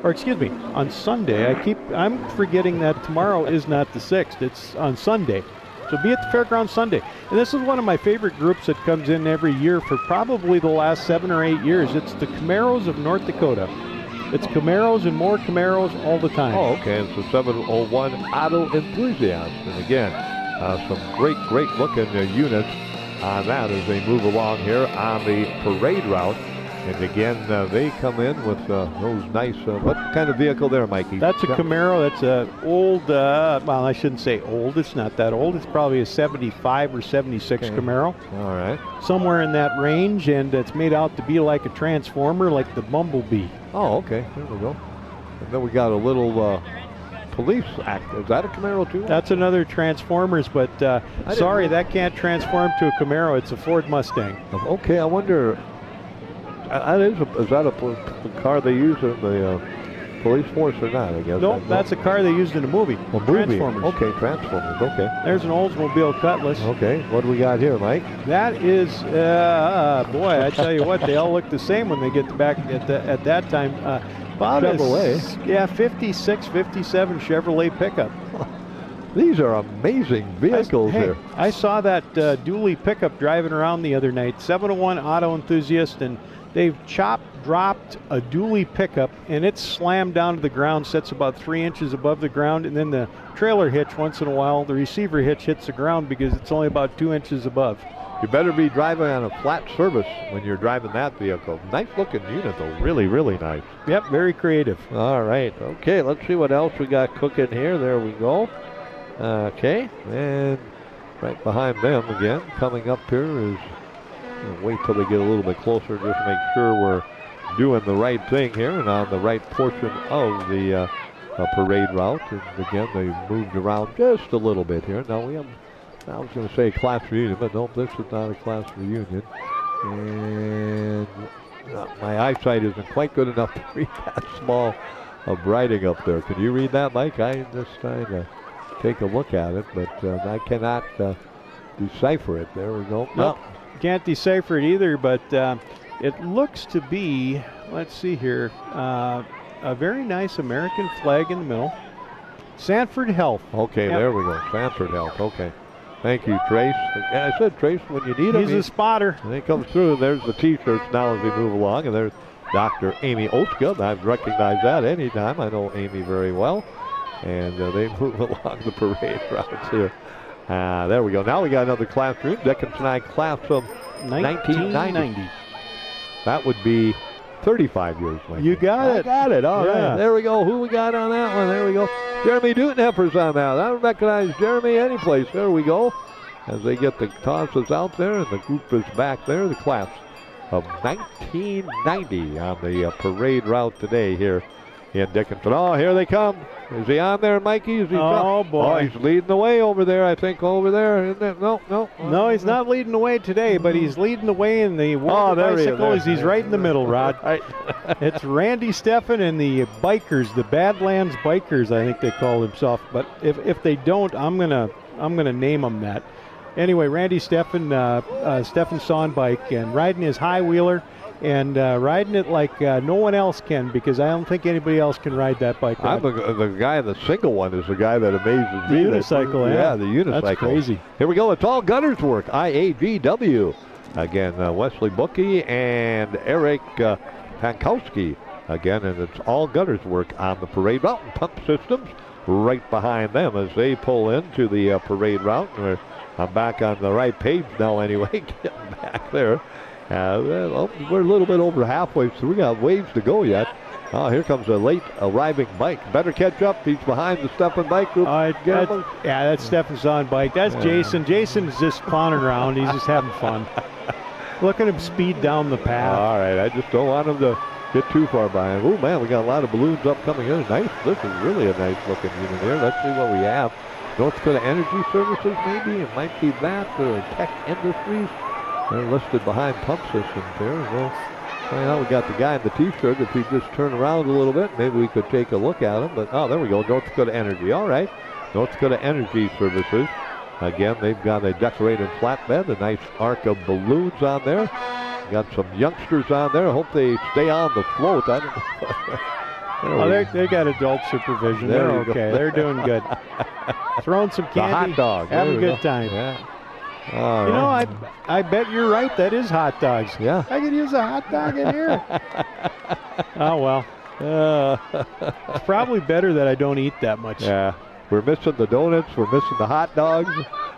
S1: or excuse me, on Sunday. I'm forgetting that tomorrow is not the 6th. It's on Sunday. So be at the fairground Sunday. And this is one of my favorite groups that comes in every year for probably the last 7 or 8 years. It's the Camaros of North Dakota. It's Camaros and more Camaros all the time.
S2: Oh, okay. It's the 701 Auto Enthusiast. And again, some great looking units on that as they move along here on the parade route. And again, they come in with those nice, what kind of vehicle there, Mikey?
S1: That's a Camaro. That's an old, well, I shouldn't say old. It's not that old. It's probably a 75 or 76 Camaro.
S2: All right.
S1: Somewhere in that range, and it's made out to be like a transformer, like the Bumblebee.
S2: Oh, okay. There we go. And then we got a little police act. Is that a Camaro too?
S1: That's another Transformers, but sorry, that can't transform to a Camaro. It's a Ford Mustang.
S2: Okay, I wonder... is that a car they use in the police force or not, I guess?
S1: Nope, that's a car they used in a movie. Transformers.
S2: Okay, Transformers, okay.
S1: There's an Oldsmobile Cutlass.
S2: Okay, what do we got here, Mike?
S1: That is, boy, I tell you what, they all look the same when they get back at that time.
S2: Chevrolet.
S1: Yeah, 56, 57 Chevrolet pickup.
S2: These are amazing vehicles here.
S1: I saw that dually pickup driving around the other night, 701 Auto Enthusiast, and they've dropped a dually pickup, and it's slammed down to the ground, sits about 3 inches above the ground, and then the trailer hitch, once in a while, the receiver hitch hits the ground because it's only about 2 inches above.
S2: You better be driving on a flat surface when you're driving that vehicle. Nice looking unit though, really nice.
S1: Yep, very creative.
S2: All right, okay, let's see what else we got cooking here. There we go. Okay, and right behind them again, coming up here is, wait till they get a little bit closer just to make sure we're doing the right thing here and on the right portion of the parade route. And again, they've moved around just a little bit here. Now we have, I was going to say class reunion, but no, this is not a class reunion. And my eyesight isn't quite good enough to read that small of writing up there. Can you read that, Mike? I'm just trying to take a look at it, but I cannot decipher it. There we go.
S1: Nope. Can't decipher it either, but it looks to be, let's see here, a very nice American flag in the middle. Sanford Health.
S2: Okay, yep. There we go. Sanford Health. Okay. Thank you, Trace. And I said, Trace, when you need him.
S1: He's a spotter.
S2: And he comes through. There's the T-shirts now as we move along. And there's Dr. Amy Oska. I've recognized that anytime. I know Amy very well. And they move along the parade routes here. There we go. Now we got another classroom. Dickinson class of 1990. that would be 35 years. Mikey.
S1: You got it.
S2: I got it. All right. There we go. Who we got on that one? There we go. Jeremy Dutenheffer's on that. I don't recognize Jeremy anyplace. There we go. As they get the tosses out there, and the group is back there. The class of 1990 on the parade route today here in Dickinson. Oh, here they come. Is he on there, Mikey? Is he
S1: boy.
S2: Oh, he's leading the way over there, I think, over there. Isn't it? No,
S1: he's not leading the way today, but he's leading the way in the bicycle. He's right in the middle, Rod. It's Randy Steffen and the bikers, the Badlands Bikers, I think they call themselves. But if they don't, I'm gonna name them that. Anyway, Randy Steffen, Steffen Son bike, and riding his high wheeler. And riding it like no one else can, because I don't think anybody else can ride that bike.
S2: The guy, the single one, is the guy that amazes me.
S1: The unicycle,
S2: yeah, the unicycle.
S1: That's crazy.
S2: Here we go. It's all gutters work. IAGW. Again, Wesley Bookie and Eric Pankowski. Again, and it's all gutters work on the parade route. And Pump Systems right behind them as they pull into the parade route. I'm back on the right page now anyway, getting back there. We're a little bit over halfway, so we got ways to go yet. Oh, here comes a late arriving bike. Better catch up. He's behind the Steffen bike group.
S1: That's Steffen's on bike. That's Jason. Jason's just clowning around. He's just having fun. Look at him speed down the path.
S2: All right, I just don't want him to get too far behind. Oh, man, we got a lot of balloons up coming in. Nice. This is really a nice looking unit here. Let's see what we have. North Dakota Energy Services, maybe. It might be that. Or Tech Industries. They're listed behind Pump Systems here. Well, we got the guy in the T-shirt. If he just turn around a little bit, maybe we could take a look at him. But, there we go. North Dakota Energy. All right. North Dakota Energy Services. Again, they've got a decorated flatbed, a nice arc of balloons on there. Got some youngsters on there. Hope they stay on the float. I don't know.
S1: They got adult supervision. They're okay. They're doing good. Throwing some candy.
S2: The hot dog.
S1: Having a good time.
S2: Yeah.
S1: I bet you're right. That is hot dogs.
S2: Yeah.
S1: I could use a hot dog in here. Oh, well. It's probably better that I don't eat that much.
S2: Yeah. We're missing the donuts. We're missing the hot dogs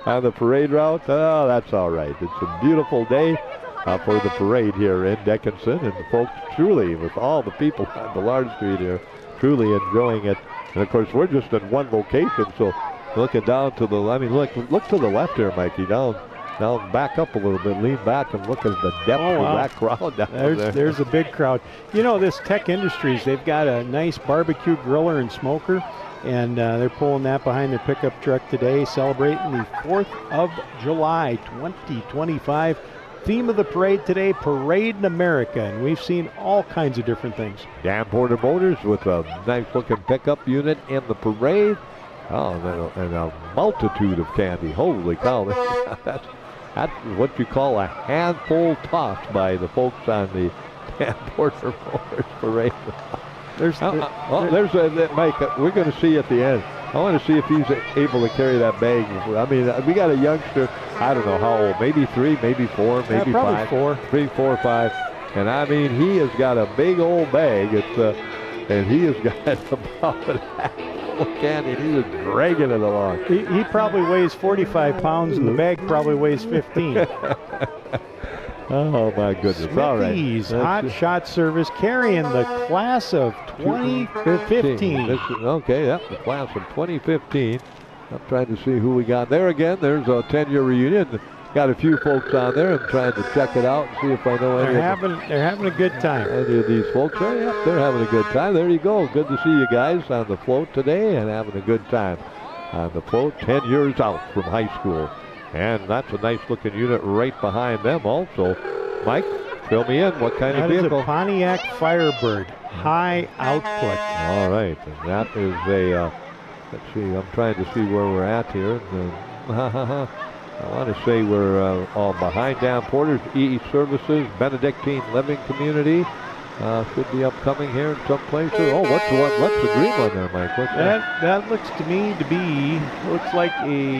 S2: on the parade route. Oh, that's all right. It's a beautiful day for the parade here in Dickinson. And the folks truly, with all the people on the large street here, truly enjoying it. And, of course, we're just in one location, so looking down to the, look to the left here, Mikey. Down, back up a little bit, lean back and look at the depth of that crowd down there.
S1: There's a big crowd. This Tech Industries, they've got a nice barbecue griller and smoker, and they're pulling that behind their pickup truck today, celebrating the 4th of July, 2025. Theme of the parade today, Parade in America, and we've seen all kinds of different things.
S2: Dan Porter Motors with a nice-looking pickup unit in the parade. Oh, and a multitude of candy. Holy cow. That's what you call a handful tossed by the folks on the Dan Porter Motors parade. There's Mike, we're going to see at the end. I want to see if he's able to carry that bag. I mean, we got a youngster, I don't know how old, maybe 3, maybe 4, maybe 5. 3, 4, 5. And I mean, he has got a big old bag. And he has got about that. Candy, he was dragging it along.
S1: He probably weighs 45 pounds, and the bag probably weighs 15.
S2: Oh, my goodness.
S1: Smithy's
S2: all right.
S1: Hot Shot Service carrying the class of 2015.
S2: The class of 2015. I'm trying to see who we got there again. There's a 10-year reunion. Got a few folks on there and trying to check it out and see if I know any.
S1: They're having a good time.
S2: Any of these folks? Oh, yeah, they're having a good time. There you go. Good to see you guys on the float today and having a good time on the float. 10 years out from high school, and that's a nice-looking unit right behind them. Also, Mike, fill me in. What kind of vehicle?
S1: That is a Pontiac Firebird, high output.
S2: All right, and that is a. Let's see. I'm trying to see where we're at here. I want to say we're all behind Dan Porter's EE Services, Benedictine Living Community. Should be upcoming here in some places. Oh, what's the green one there, Mike? What's that?
S1: That looks to me to be, looks like a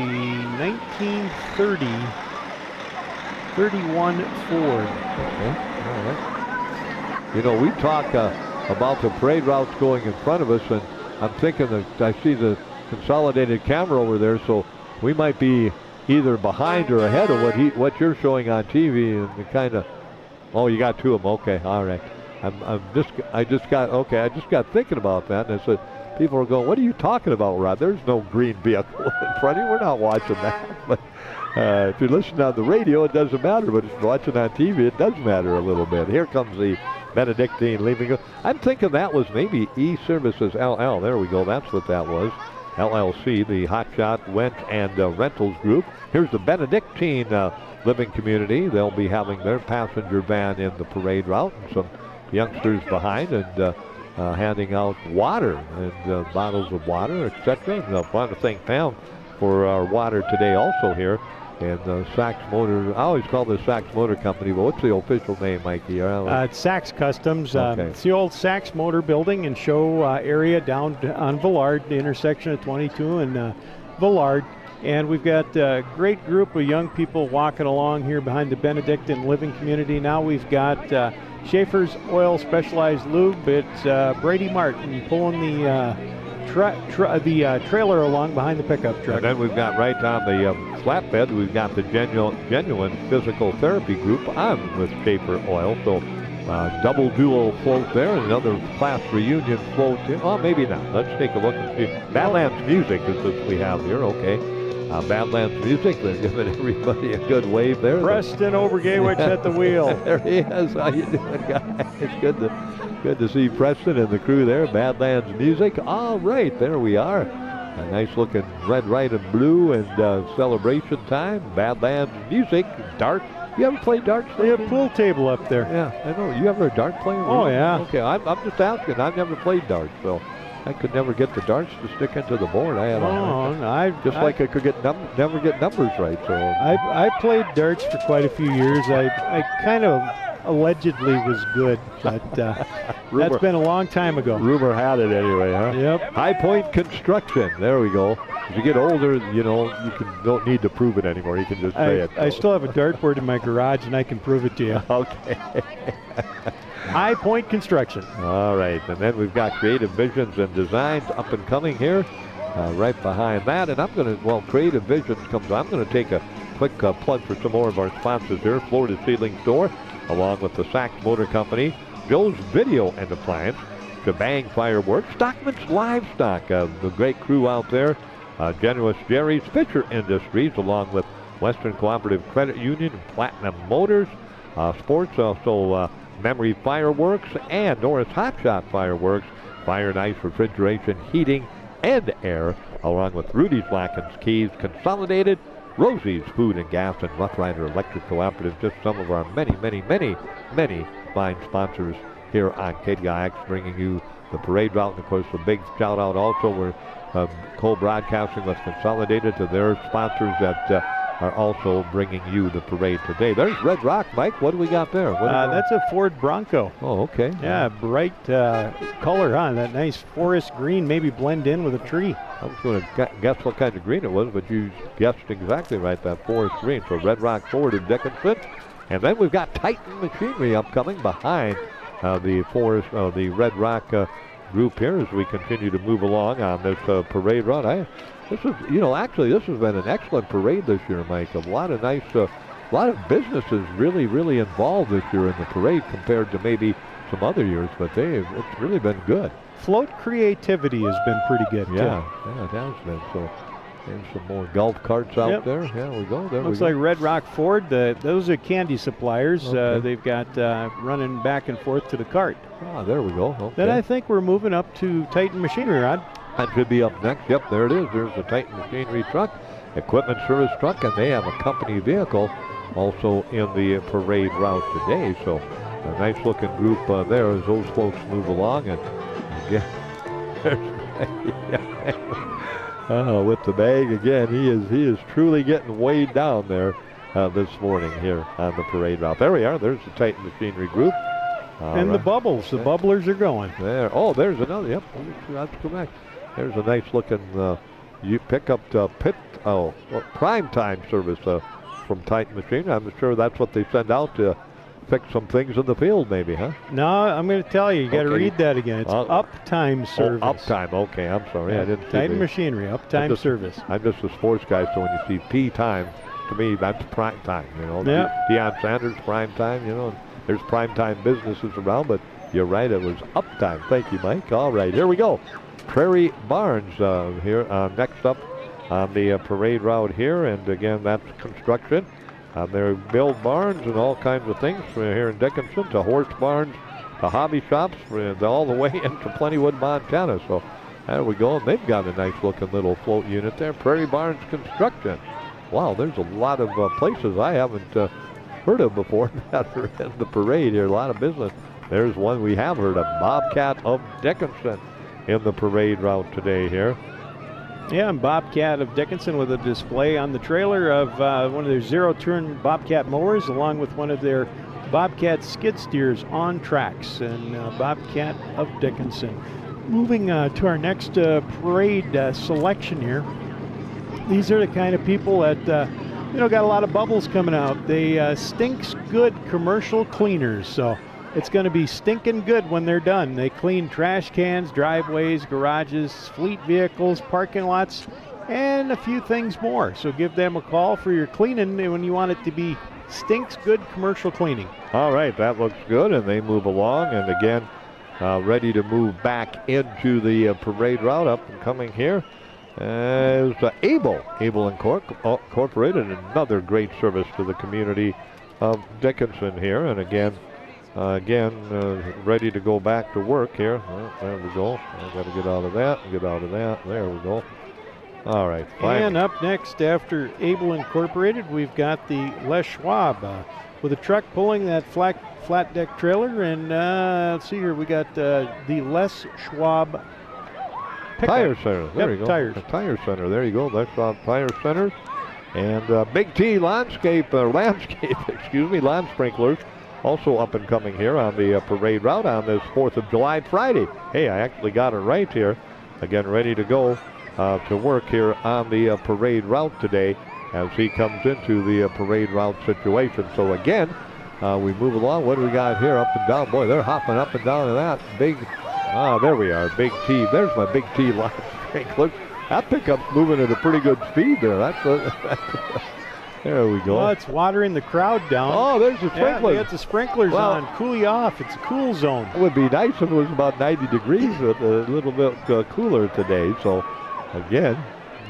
S1: 1930 31 Ford.
S2: Okay, all right. We talk about the parade routes going in front of us, and I'm thinking that I see the consolidated camera over there, so we might be either behind or ahead of what you're showing on TV, and kind of Oh, you got 2 of them. Okay, all right. I just got thinking about that, and I said, people are going, what are you talking about, Rod? There's no green vehicle in front of you. We're not watching that. But if you listen on the radio, it doesn't matter. But if you're watching on TV, it does matter a little bit. Here comes the Benedictine leaving. I'm thinking that was maybe E-Services LL. There we go. That's what that was. LLC, the Hotshot Went and Rentals Group. Here's the Benedictine Living Community. They'll be having their passenger van in the parade route, and some youngsters behind, and handing out water and bottles of water, etc. And I want to thank Pam for our water today also here. And Sachs Motor, I always call this Sachs Motor Company, but what's the official name, Mikey?
S1: It's Sachs Customs.
S2: Okay.
S1: It's the old Sachs Motor building and show area down on Villard, the intersection of 22 and Villard. And we've got a great group of young people walking along here behind the Benedictine Living Community. Now we've got Schaefer's Oil Specialized Lube. It's Brady Martin pulling the trailer along behind the pickup truck.
S2: And then we've got right on the flatbed, we've got the genuine physical therapy group on with Schaefer Oil. So double duo float there, and another class reunion float. Oh, maybe not. Let's take a look and see. Badlands Music is what we have here. Okay. Badlands Music, they're giving everybody a good wave there.
S1: Preston Overgawich at the wheel.
S2: There he is. How you doing, guys? It's good to see Preston and the crew there. Badlands Music. All right, there we are. A nice looking red, white, and blue, and celebration time. Badlands Music. Darts. You ever played darts?
S1: They have a pool table up there.
S2: Yeah, I know. You ever a dart player?
S1: Oh, yeah.
S2: Okay, I'm just asking. I've never played darts, so I could never get the darts to stick into the board. I could never get numbers right. So
S1: I played darts for quite a few years. I kind of allegedly was good, but that's been a long time ago.
S2: Rumor had it anyway, huh?
S1: Yep.
S2: High Point Construction. There we go. As you get older, you don't need to prove it anymore. You can just say it.
S1: I still have a dartboard in my garage, and I can prove it to you.
S2: Okay.
S1: High Point Construction.
S2: All right, and then we've got Creative Visions and Designs up and coming here, right behind that. And Creative Visions comes. I'm going to take a quick plug for some more of our sponsors here. Florida Ceiling Store, along with the Sachs Motor Company, Joe's Video and Appliance, Shebang Fireworks, Stockman's Livestock, the great crew out there, Generous Jerry's Fisher Industries, along with Western Cooperative Credit Union, Platinum Motors, Sports, also Memory Fireworks, and Norris Hot Shot Fireworks, Fire and Ice Refrigeration, Heating, and Air, along with Rudy's Blackens Keys, Consolidated, Rosie's Food and Gas, and Roughrider Electric Cooperative. Just some of our many, many, many, many fine sponsors here on KDIX, bringing you the parade route. And of course, a big shout out also, we're co-broadcasting with Consolidated to their sponsors that are also bringing you the parade today. There's Red Rock, Mike. What do we got there?
S1: That's a Ford Bronco.
S2: Oh, okay.
S1: Yeah, bright color, huh? That nice forest green, maybe blend in with a tree.
S2: I was going to guess what kind of green it was, but you guessed exactly right, that forest green. So Red Rock Ford in Dickinson. And then we've got Titan Machinery upcoming behind the Red Rock group here as we continue to move along on this parade run. This has been an excellent parade this year, Mike. A lot of nice, a lot of businesses really involved this year in the parade compared to maybe some other years, but it's really been good.
S1: Float creativity has been pretty good, too.
S2: Yeah, it has been. So there's some more golf carts out there. Yeah, we go.
S1: Looks like Red Rock Ford. Those are candy suppliers. Okay. They've got running back and forth to the cart.
S2: Ah, there we go. Okay.
S1: Then I think we're moving up to Titan Machinery, Rod.
S2: That could be up next. Yep, there it is. There's the Titan Machinery truck, equipment service truck, and they have a company vehicle also in the parade route today. So a nice looking group there as those folks move along. And again, with the bag again, he is truly getting weighed down there this morning here on the parade route. There we are. There's the Titan Machinery group.
S1: And the bubbles. The bubblers are going.
S2: There. Oh, there's another. Yep, that's correct. There's a nice looking you pick up the prime time service from Titan Machinery. I'm sure that's what they send out to fix some things in the field, maybe, huh?
S1: No, I'm going to tell you. You got to read that again. It's uptime service.
S2: Oh, uptime. Okay, I'm sorry.
S1: Yeah,
S2: I didn't.
S1: Titan Machinery, uptime service.
S2: I'm just a sports guy, so when you see P time, to me that's prime time. You know,
S1: yep.
S2: Deion Sanders prime time. You know, there's primetime businesses around, but you're right, it was uptime. Thank you, Mike. All right, here we go. Prairie Barns here next up on the parade route here, and again, that's construction. They build barns and all kinds of things from here in Dickinson, to horse barns, to hobby shops, and all the way into Plentywood, Montana. So there we go. And they've got a nice looking little float unit there. Prairie Barns Construction. Wow, there's a lot of places I haven't heard of before that are in the parade here. A lot of business. There's one we have heard of, Bobcat of Dickinson, in the parade route today here.
S1: Yeah, and Bobcat of Dickinson with a display on the trailer of one of their zero-turn Bobcat mowers, along with one of their Bobcat skid steers on tracks, and Bobcat of Dickinson. Moving to our next parade selection here. These are the kind of people that got a lot of bubbles coming out. They Stinks Good commercial cleaners, so it's going to be stinking good when they're done. They clean trash cans, driveways, garages, fleet vehicles, parking lots, and a few things more. So give them a call for your cleaning when you want it to be Stinks Good commercial cleaning.
S2: All right, that looks good, and they move along, and again, ready to move back into the parade route. Up and coming here is Able Incorporated, another great service to the community of Dickinson here, and again, ready to go back to work here. There we go. I got to get out of that. There we go. All right. Finally.
S1: And up next, after Able Incorporated, we've got the Les Schwab with a truck pulling that flat deck trailer. And let's see here, we got the Les Schwab pickup.
S2: Tire Center. There you go.
S1: Tires.
S2: The Tire Center. There you go. Les Schwab Tire Center. And Big T lawn sprinklers. Also up and coming here on the parade route on this 4th of July Friday. Hey, I actually got it right here. Again, ready to go to work here on the parade route today as he comes into the parade route situation. So again, we move along. What do we got here? Up and down. Boy, they're hopping up and down to that. There we are. Big T. There's my Big T line sprinkler. That pickup's moving at a pretty good speed there. There we go.
S1: Well, it's watering the crowd down.
S2: Oh, there's the sprinklers.
S1: Yeah, they got the sprinklers on. Cool you off. It's a cool zone.
S2: It would be nice if it was about 90 degrees, but a little bit cooler today. So, again,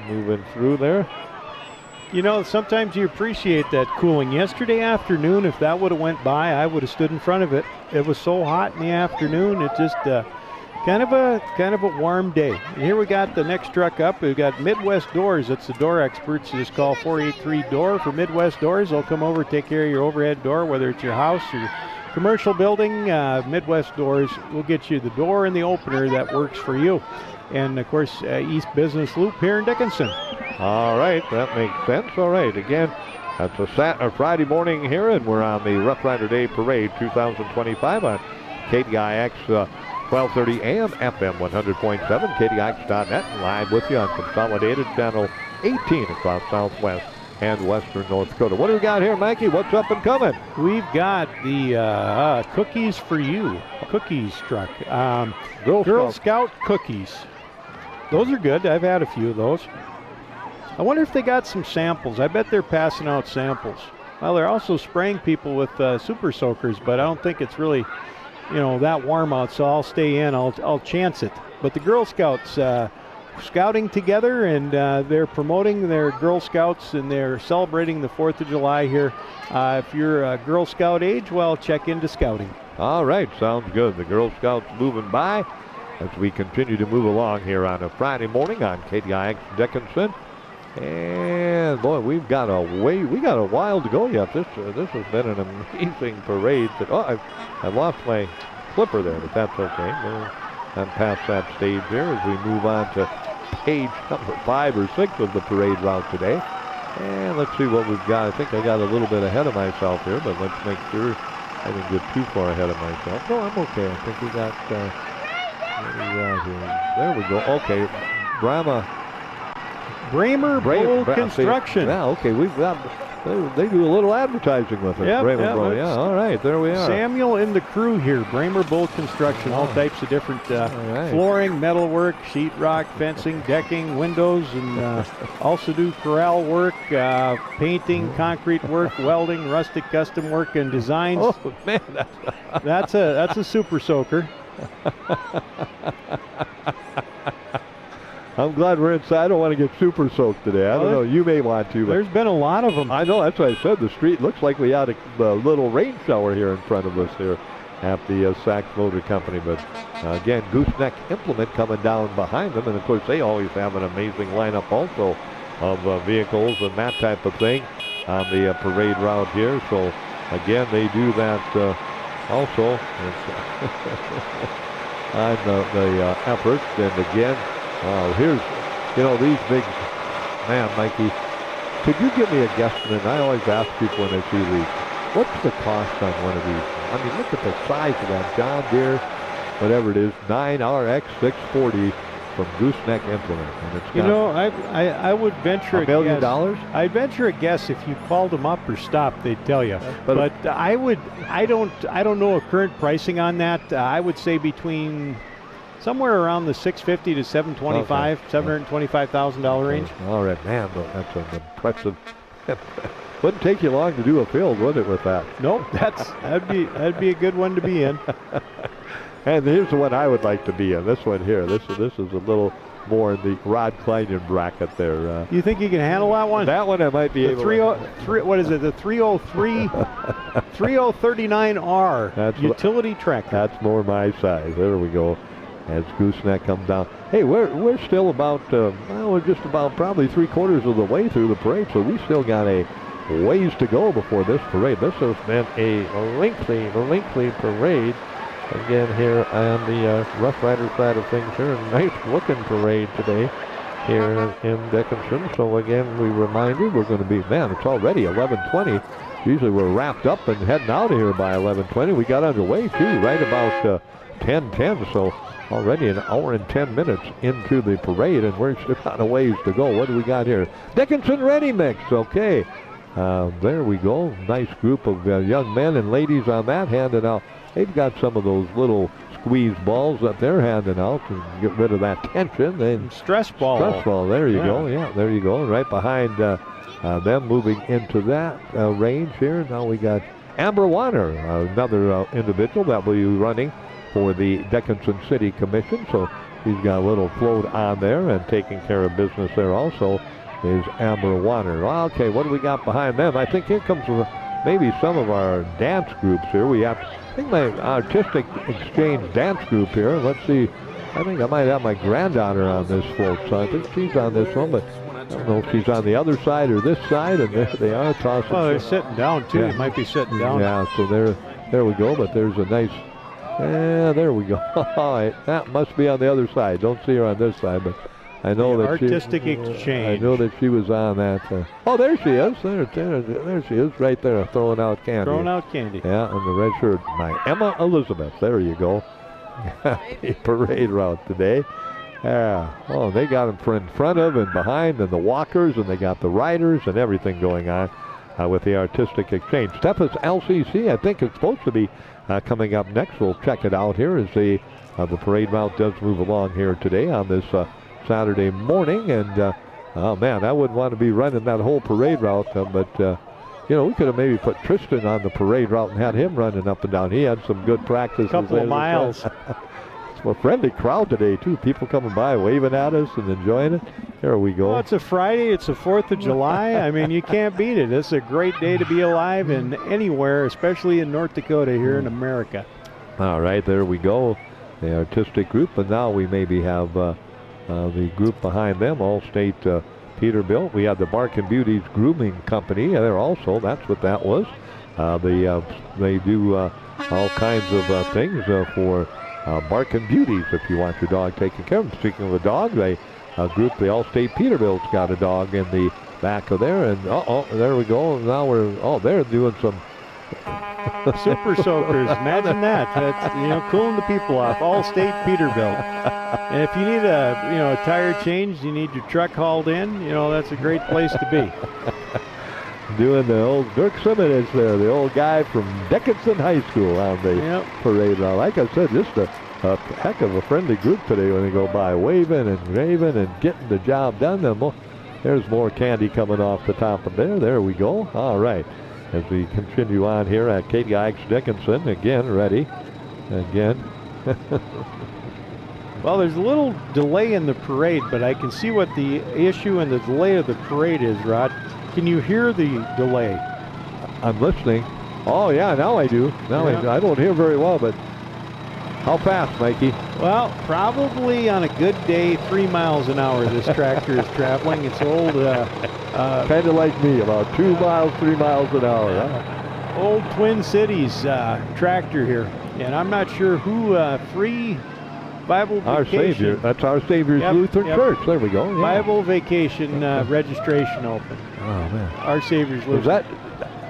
S2: moving through there.
S1: Sometimes you appreciate that cooling. Yesterday afternoon, if that would have went by, I would have stood in front of it. It was so hot in the afternoon. It just kind of a warm day. And here we got the next truck up. We've got Midwest Doors. It's the door experts. You just call 483-DOOR for Midwest Doors. They'll come over, take care of your overhead door, whether it's your house or commercial building. Midwest Doors will get you the door and the opener that works for you. And of course, East Business Loop here in Dickinson.
S2: All right, that makes sense. All right, again, that's a Friday morning here, and we're on the Roughrider Day Parade 2025 on KDIX 1230 AM, FM 100.7, KDIX.net, live with you on Consolidated Channel 18 across Southwest and Western North Dakota. What do we got here, Mikey? What's up and coming?
S1: We've got the Cookies for You cookies truck. Girl Scout cookies. Those are good. I've had a few of those. I wonder if they got some samples. I bet they're passing out samples. Well, they're also spraying people with super soakers, but I don't think it's really, that warm out, so I'll stay in. I'll chance it. But the Girl Scouts scouting together, and they're promoting their Girl Scouts, and they're celebrating the 4th of July here. If you're a Girl Scout age, well, check into scouting.
S2: All right, sounds good. The Girl Scouts moving by as we continue to move along here on a Friday morning on KDIX Dickinson. And boy, we got a while to go yet. This has been an amazing parade. I lost my clipper there, but that's okay. I'm past that stage here as we move on to page number 5 or 6 of the parade route today. And let's see what we've got. I think I got a little bit ahead of myself here, but let's make sure I didn't get too far ahead of myself. No, I'm okay. I think we got, what do we got here? There we go. Okay, Bramer
S1: Bowl Construction.
S2: Yeah, okay. We've got they do a little advertising with it.
S1: Yep,
S2: Bramer Bolt. Yeah, all right, there we are.
S1: Samuel and the crew here. Bramer Bolt Construction, all types of different flooring, metalwork, sheetrock, fencing, decking, windows, and also do corral work, painting, concrete work, welding, rustic custom work, and designs.
S2: Oh man,
S1: that's a super soaker.
S2: I'm glad we're inside. I don't want to get super soaked today. I don't know. You may want to. But
S1: there's been a lot of them.
S2: I know. That's what I said. The street looks like we had a little rain shower here in front of us here at the Sachs Motor Company. But again, Gooseneck Implement coming down behind them. And, of course, they always have an amazing lineup also of vehicles and that type of thing on the parade route here. So, again, they do that also on the effort. And, again, here's, these big, man, Mikey, could you give me a guesstimate? I always ask people when they see these, what's the cost on one of these? I mean, look at the size of that John Deere, whatever it is, 9RX 640 from Gooseneck Implement. And it's
S1: I would venture
S2: $1 million?
S1: I'd venture a guess if you called them up or stopped, they'd tell you. But I don't know a current pricing on that. I would say between somewhere around the $650 to $725, $725,000 range.
S2: All right, man, that's an impressive. Wouldn't take you long to do a field, would it, with that?
S1: Nope, that'd be a good one to be in.
S2: And here's the one I would like to be in. This one here. This is a little more in the Rod Kleinian bracket there.
S1: You think you can handle that one?
S2: That one I might be able
S1: to. What is it? The 303 3039R
S2: that's
S1: utility tractor.
S2: That's more my size. There we go. As Gooseneck comes down. Hey, we're still about, we're just about probably 3/4 of the way through the parade, so we still got a ways to go before this parade. This has been a lengthy parade. Again, here on the Roughrider side of things here, a nice-looking parade today here in Dickinson. So, again, we remind you, we're going to be, man, it's already 11:20. Usually we're wrapped up and heading out of here by 11:20. We got underway, too, right about 10:10, so already an hour and 10 minutes into the parade, and we're still got a ways to go. What do we got here? Dickinson Ready Mix, okay. There we go. Nice group of young men and ladies on that handing out. They've got some of those little squeeze balls that they're handing out to get rid of that tension. And
S1: stress ball.
S2: Stress ball, there you go. Yeah, there you go. Right behind them moving into that range here. Now we got Amber Warner, another individual that will be running for the Dickinson City Commission. So he's got a little float on there and taking care of business there also is Amber Warner. Okay, what do we got behind them? I think here comes maybe some of our dance groups here. We have, I think, my artistic exchange dance group here. Let's see. I think I might have my granddaughter on this float, so I think she's on this one, but I don't know if she's on the other side or this side, and there they are tossing.
S1: Oh, they're sitting down, too. Yeah. They might be sitting down.
S2: Yeah, so there we go, but there's a nice, there we go. All right, that must be on the other side. Don't see her on this side, but I know that
S1: artistic exchange.
S2: I know that she was on that. Oh, there she is. There she is, right there, throwing out candy.
S1: Throwing out candy.
S2: Yeah, on the red shirt. My Emma Elizabeth. There you go. Parade route today. Yeah. Oh, they got them in front of and behind, and the walkers, and they got the riders and everything going on with the artistic exchange. Steffes LCC, I think it's supposed to be coming up next. We'll check it out here as the parade route does move along here today on this Saturday morning. And oh man, I wouldn't want to be running that whole parade route, but we could have maybe put Tristan on the parade route and had him running up and down. He had some good practice.
S1: A couple of miles.
S2: It's a friendly crowd today too. People coming by waving at us and enjoying it. Here we go.
S1: Well, it's a Friday. It's the 4th of July. I mean, you can't beat it. It's a great day to be alive and anywhere, especially in North Dakota here in America.
S2: All right, there we go. The artistic group, and now we maybe have the group behind them, Allstate Peterbilt. We have the Bark and Beauties Grooming Company there also. That's what that was. They do all kinds of things for Bark and Beauties if you want your dog taken care of. Speaking of a dog, they group the Allstate Peterbilt's got a dog in the back of there, and there we go. Now they're doing some
S1: super soakers. Imagine that. That's cooling the people off. Allstate Peterbilt. And if you need a tire change, you need your truck hauled in. That's a great place to be.
S2: doing the old Dirk Simmons there, the old guy from Dickinson High School on the parade route. Like I said, just a heck of a friendly group today when they go by, waving and raving and getting the job done. There's more candy coming off the top of there. There we go. All right. As we continue on here at KDIX Dickinson, again, ready. Again.
S1: Well, there's a little delay in the parade, but I can see what the issue and the delay of the parade is, Rod. Can you hear the delay?
S2: I'm listening. Oh, yeah, now I do. Now I don't hear very well, but how fast, Mikey?
S1: Well, probably on a good day, 3 miles an hour this tractor is traveling. It's old.
S2: Kind of like me, about 2 miles, 3 miles an hour. Huh?
S1: Old Twin Cities tractor here. And I'm not sure who, Free Bible Vacation.
S2: Our Savior. That's Our Savior's Lutheran Church. There we go. Yeah.
S1: Bible Vacation registration open.
S2: Oh, man.
S1: Our Savior's Lutheran.
S2: Is that,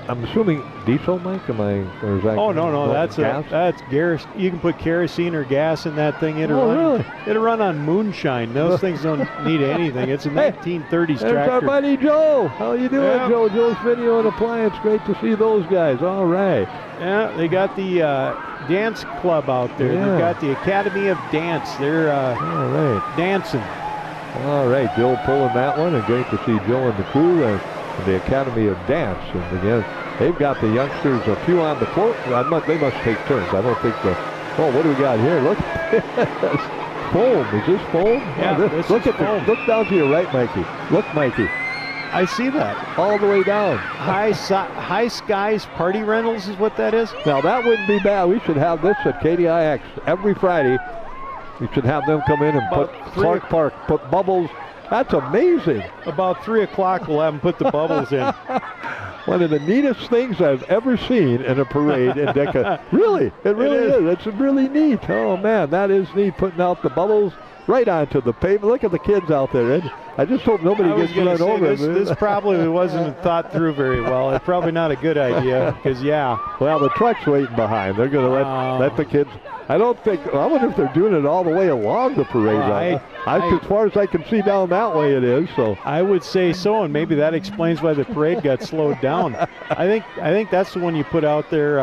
S2: I'm assuming diesel, Mike? Or is that?
S1: Oh, no.
S2: That's
S1: gas. You can put kerosene or gas in that thing.
S2: Really?
S1: It'll run on moonshine. Those things don't need anything. It's a 1930s
S2: there's
S1: tractor.
S2: Our buddy Joe. How you doing,
S1: Yeah.
S2: Joe? Joe's Video and Appliance. Great to see those guys. All right.
S1: Yeah, they got the dance club out there.
S2: Yeah.
S1: They've got the Academy of Dance. They're
S2: All right.
S1: dancing.
S2: All right, Joe pulling that one, and great to see Joe and the crew and the Academy of Dance. And again, they've got the youngsters, a few on the float. They must take turns. I don't think oh, what do we got here? Look at this. Foam. Is this foam?
S1: Yeah, this
S2: look
S1: is
S2: at
S1: foam.
S2: Look down to your right, Mikey. Look, Mikey.
S1: I see that.
S2: All the way down.
S1: High Skies Party Rentals is what that is?
S2: Now, that wouldn't be bad. We should have this at KDIX every Friday. We should have them come in and put Clark Park, put bubbles. That's amazing.
S1: About 3 o'clock, we'll have them put the bubbles in.
S2: One of the neatest things I've ever seen in a parade in Dickinson. Really, it really is. It's really neat. Oh, man, that is neat, putting out the bubbles right onto the pavement. Look at the kids out there, Ed. I just hope nobody gets run over.
S1: This probably wasn't thought through very well. It's probably not a good idea because,
S2: Well, the truck's waiting behind. They're going to let the kids. I wonder if they're doing it all the way along the parade route. As far as I can see down that way, it is. So
S1: I would say so, and maybe that explains why the parade got slowed down. I think that's the one you put out there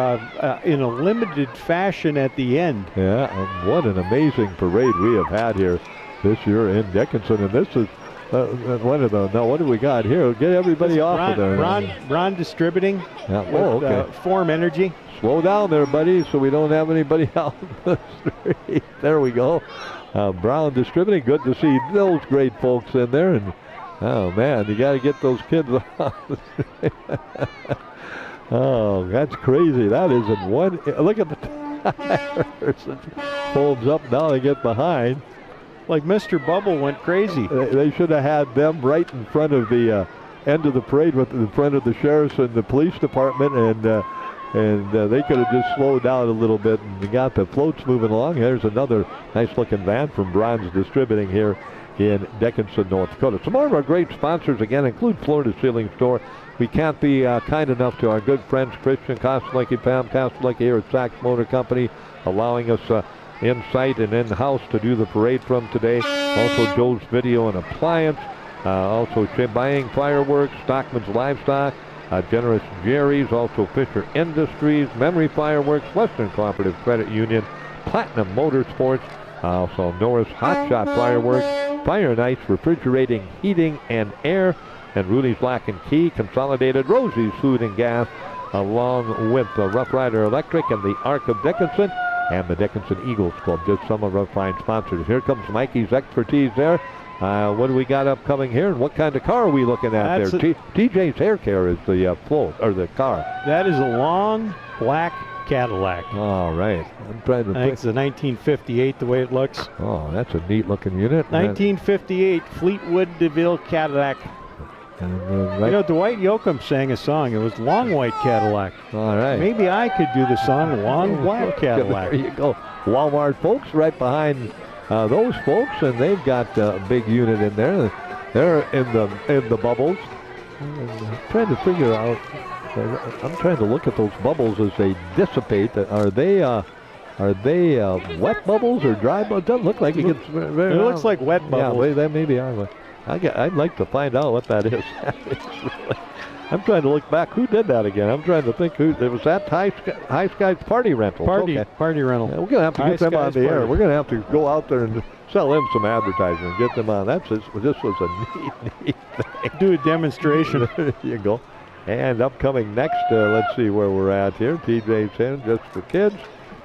S1: in a limited fashion at the end.
S2: Yeah, what an amazing parade we have had here this year in Dickinson, and this is one of the. Now, what do we got here? Get everybody off of there.
S1: Ron Distributing.
S2: Yeah.
S1: With, Form Energy.
S2: Slow down there, buddy, so we don't have anybody out in the street. There we go. Brown Distributing. Good to see those great folks in there. And oh man, you got to get those kids off the street. Oh, that's crazy. That is in one. Look at the tires. It folds up now. They get behind.
S1: Like Mr. Bubble went crazy.
S2: They should have had them right in front of the end of the parade, in front of the sheriff's and the police department, and they could have just slowed down a little bit and got the floats moving along. There's another nice-looking van from Bronze Distributing here in Dickinson, North Dakota. Some more of our great sponsors, again, include Florida Ceiling Store. We can't be kind enough to our good friends, Christian Kostelecki, Pam Kostelecki here at Sachs Motor Company, allowing us in-site and in-house to do the parade from today. Also, Joe's Video and Appliance. Also, buying fireworks, Stockman's Livestock, Generous Jerry's, also Fisher Industries, Memory Fireworks, Western Cooperative Credit Union, Platinum Motorsports, also Norris Hot Shot Fireworks, Fire Nights, Refrigerating, Heating, and Air, and Rudy's Black and Key, Consolidated, Rosie's Food and Gas, along with Roughrider Electric and the Ark of Dickinson, and the Dickinson Eagles Club. Just some of our fine sponsors. Here comes Mikey's expertise there. What do we got upcoming here, and what kind of car are we looking at there? TJ's Hair Care is the float, or the car.
S1: That is a long black Cadillac.
S2: All right. I'm trying to
S1: I think it's a 1958 the way it looks.
S2: Oh, that's a neat looking unit.
S1: 1958 Fleetwood DeVille Cadillac. Dwight Yoakam sang a song. It was Long White Cadillac.
S2: All right.
S1: Maybe I could do the song Long Black Cadillac.
S2: There you go. Walmart folks right behind those folks, and they've got a big unit in there. They're in the bubbles. I'm trying to figure out. I'm trying to look at those bubbles as they dissipate. Are they wet bubbles or dry bubbles? It doesn't look like it gets very.
S1: It looks like wet bubbles.
S2: Yeah, they maybe are. I'd like to find out what that is. I'm trying to look back. Who did that again? I'm trying to think who. It was that High Skies Party Rental.
S1: Party rental.
S2: Yeah, we're going to have to get them on the air. We're going to have to go out there and sell them some advertising and get them on. This was a neat thing.
S1: Do a demonstration.
S2: There you go. And upcoming next, let's see where we're at here. TJ's in just for kids.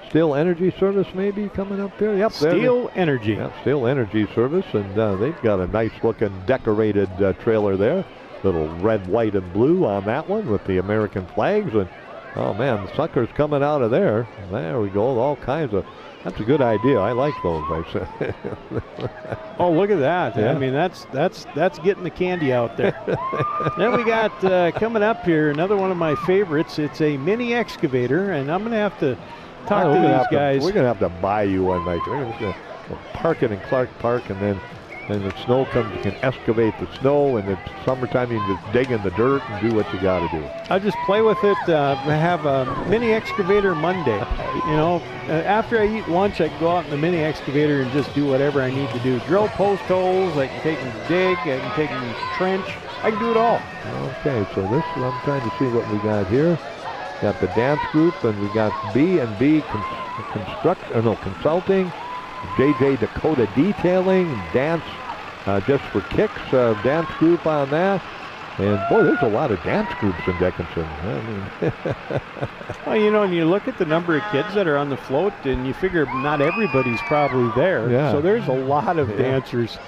S2: Steel Energy Service maybe coming up here. Yep.
S1: Steel Energy.
S2: Yep, Steel Energy Service. And they've got a nice looking decorated trailer there. Little red, white, and blue on that one with the American flags. And oh man, the suckers coming out of there. There we go. All kinds of. That's a good idea. I like those. I said.
S1: Oh, look at that!
S2: Yeah.
S1: I mean, that's getting the candy out there. Then we got coming up here another one of my favorites. It's a mini excavator, and I'm going to have to talk to these guys.
S2: We're going to have to buy you one, Mike. We're going to park it in Clark Park, and then. And the snow comes, you can excavate the snow, and in the summertime you can just dig in the dirt and do what you got to do.
S1: I'll just play with it. Have a mini excavator Monday. You know, after I eat lunch, I can go out in the mini excavator and just do whatever I need to do. Drill post holes. I can take them to dig. I can take them to trench. I can do it all.
S2: Okay, so I'm trying to see what we got here. Got the dance group, and we got B&B Consulting. JJ Dakota Detailing, dance just for kicks, dance group on that. And boy, there's a lot of dance groups in Dickinson. I mean,
S1: well, you know, and you look at the number of kids that are on the float, and you figure not everybody's probably there.
S2: Yeah.
S1: So there's a lot of dancers.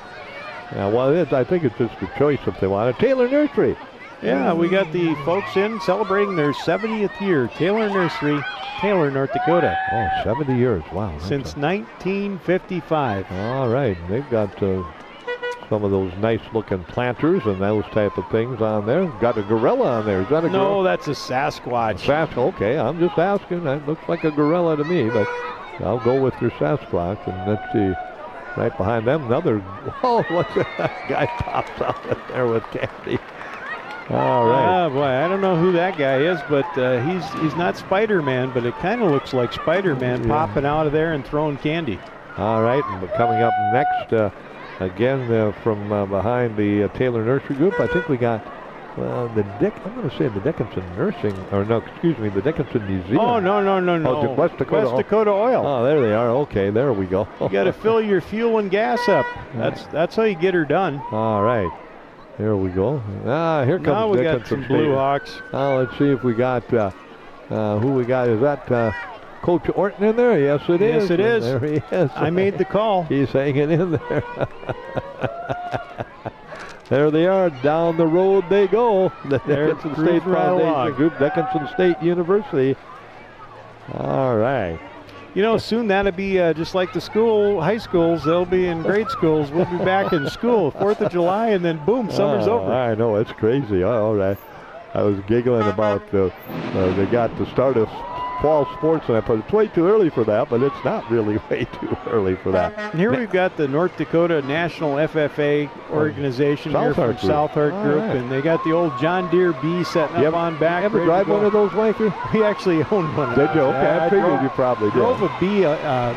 S2: Yeah, well, I think it's just a choice if they want it. Taylor Nursery.
S1: Yeah, we got the folks in celebrating their 70th year. Taylor Nursery, Taylor, North Dakota.
S2: Oh, 70 years. Wow.
S1: Since 1955.
S2: All right. They've got some of those nice looking planters and those type of things on there. Got a gorilla on there. Is that a gorilla?
S1: No, that's a Sasquatch.
S2: Okay, I'm just asking. That looks like a gorilla to me, but I'll go with your Sasquatch. And let's see. Right behind them, another. Oh, what's that guy pops out there with candy. All right.
S1: Boy, I don't know who that guy is, but he's not Spider-Man, but it kind of looks like Spider-Man popping out of there and throwing candy.
S2: All right, and coming up next, again from behind the Taylor Nursery Group, I think we got I'm going to say the Dickinson Nursing, or no, excuse me, the Dickinson Museum.
S1: Oh, no.
S2: Oh, West Dakota
S1: Oil.
S2: Oh, there they are. Okay, there we go.
S1: You got to fill your fuel and gas up. That's how you get her done.
S2: All right. There we go. Here comes
S1: now we
S2: Dickinson
S1: got some
S2: State.
S1: Blue Hawks.
S2: Let's see if we got who we got. Is that Coach Orton in there? Yes, it is.
S1: Yes, it is.
S2: There he is.
S1: I made the call.
S2: He's hanging in there. There they are. Down the road they go. The Dickinson State Foundation Group, Dickinson State University. All right.
S1: You know, soon that'll be just like the high schools. They'll be in grade schools. We'll be back in school, 4th of July, and then boom, summer's over.
S2: I know, it's crazy. All right. I was giggling about they got the start of fall sports, and I thought it's way too early for that, but it's not really way too early for that.
S1: And here we've got the North Dakota National FFA organization here from Southart Group, and they got the old John Deere B setting up on back.
S2: You ever drive one of those, Mikey?
S1: We actually owned one.
S2: Did you? Okay, I figured you probably did.
S1: Drove a B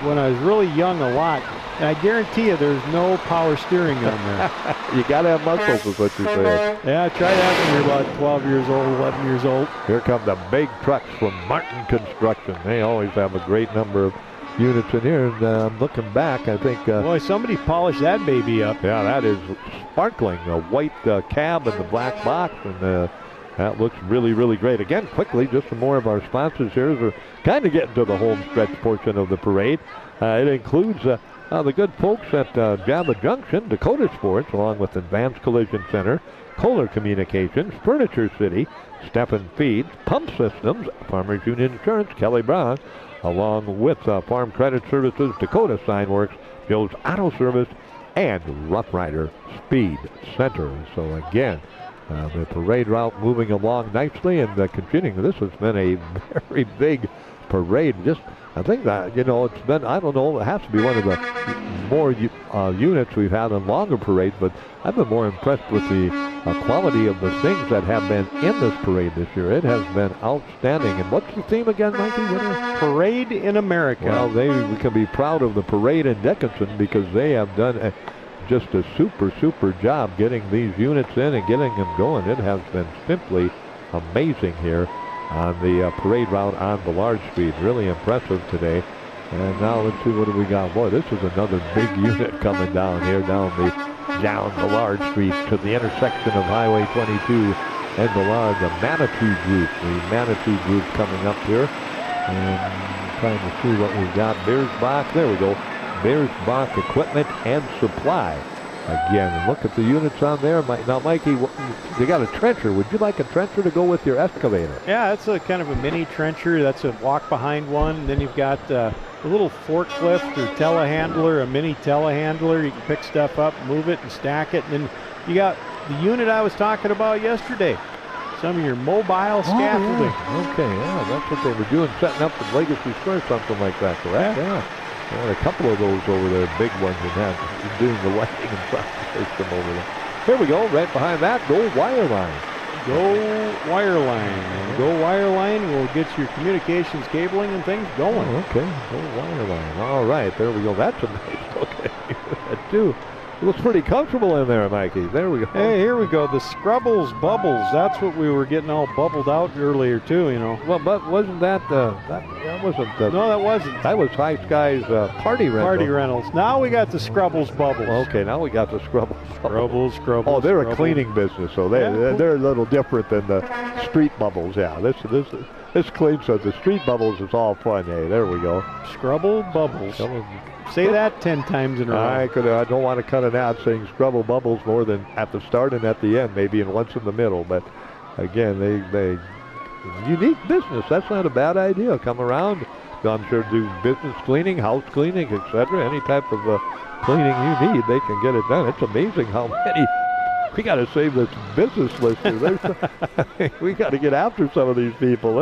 S1: when I was really young a lot, and I guarantee you there's no power steering on there.
S2: You got to have muscles is what you're saying.
S1: Yeah, try that when you're about 12 years old, 11 years old.
S2: Here come the big trucks from Martin Construction. They always have a great number of units in here. And looking back, I think...
S1: boy, somebody polished that baby up.
S2: Yeah, that is sparkling. A white cab and the black box. And that looks really, really great. Again, quickly, just some more of our sponsors here as we're kind of getting to the home stretch portion of the parade. It includes... the good folks at Java Junction, Dakota Sports, along with Advanced Collision Center, Kohler Communications, Furniture City, Steffen Feeds, Pump Systems, Farmers Union Insurance, Kelly Brown, along with Farm Credit Services, Dakota Signworks, Joe's Auto Service, and Roughrider Speed Center. So again, the parade route moving along nicely and continuing. This has been a very big parade. I think that, it's been, I don't know, it has to be one of the more units we've had on longer parades, but I've been more impressed with the quality of the things that have been in this parade this year. It has been outstanding. And what's the theme again, Mikey?
S1: Parade in America.
S2: Well, we can be proud of the parade in Dickinson because they have done just a super, super job getting these units in and getting them going. It has been simply amazing here on the parade route on Villard Street. Really impressive today. And now let's see, what do we got? Boy, this is another big unit coming down here, down Villard Street to the intersection of Highway 22 and Villard. The Manitou Group coming up here. And trying to see what we've got. Beersbach, there we go. Beersbach Equipment and Supply. Again, look at the units on there. Now, Mikey, they got a trencher. Would you like a trencher to go with your excavator?
S1: Yeah, it's a kind of a mini trencher. That's a walk-behind one. And then you've got a little forklift or telehandler, a mini telehandler. You can pick stuff up, move it, and stack it. And then you got the unit I was talking about yesterday. Some of your mobile scaffolding.
S2: Yeah. Okay, yeah, that's what they were doing, setting up the Legacy Square, something like that, correct? Yeah. Had a couple of those over there, big ones, and had doing the lighting and processing over there. Here we go, right behind that, Go Wireline.
S1: Go Wireline. And Go Wireline will get your communications cabling and things going.
S2: Oh, okay, Go Wireline. All right, there we go. That's a nice, okay. That too. It looks pretty comfortable in there, Mikey. There we go.
S1: Hey, here we go. The Scrubbles Bubbles. That's what we were getting all bubbled out earlier, too, you know.
S2: Well, but wasn't that wasn't
S1: no, that wasn't.
S2: That was High Sky's party rental.
S1: Party rentals. Now we got the Scrubbles Bubbles.
S2: Okay, now we got the Scrubbles.
S1: Scrubbles.
S2: Oh, they're
S1: Scrubbles.
S2: a cleaning business, so they're a little different than the street bubbles. Yeah, this cleans. So the street bubbles is all fun. Hey, there we go.
S1: Scrubble Bubbles. Say that 10 times in a row.
S2: I don't want to cut an ad saying Scrubble Bubbles more than at the start and at the end, maybe and once in the middle. But again, they unique business. That's not a bad idea. Come around. I'm sure do business cleaning, house cleaning, etc. Any type of cleaning you need, they can get it done. It's amazing how many. We got to save this business list here. We got to get after some of these people.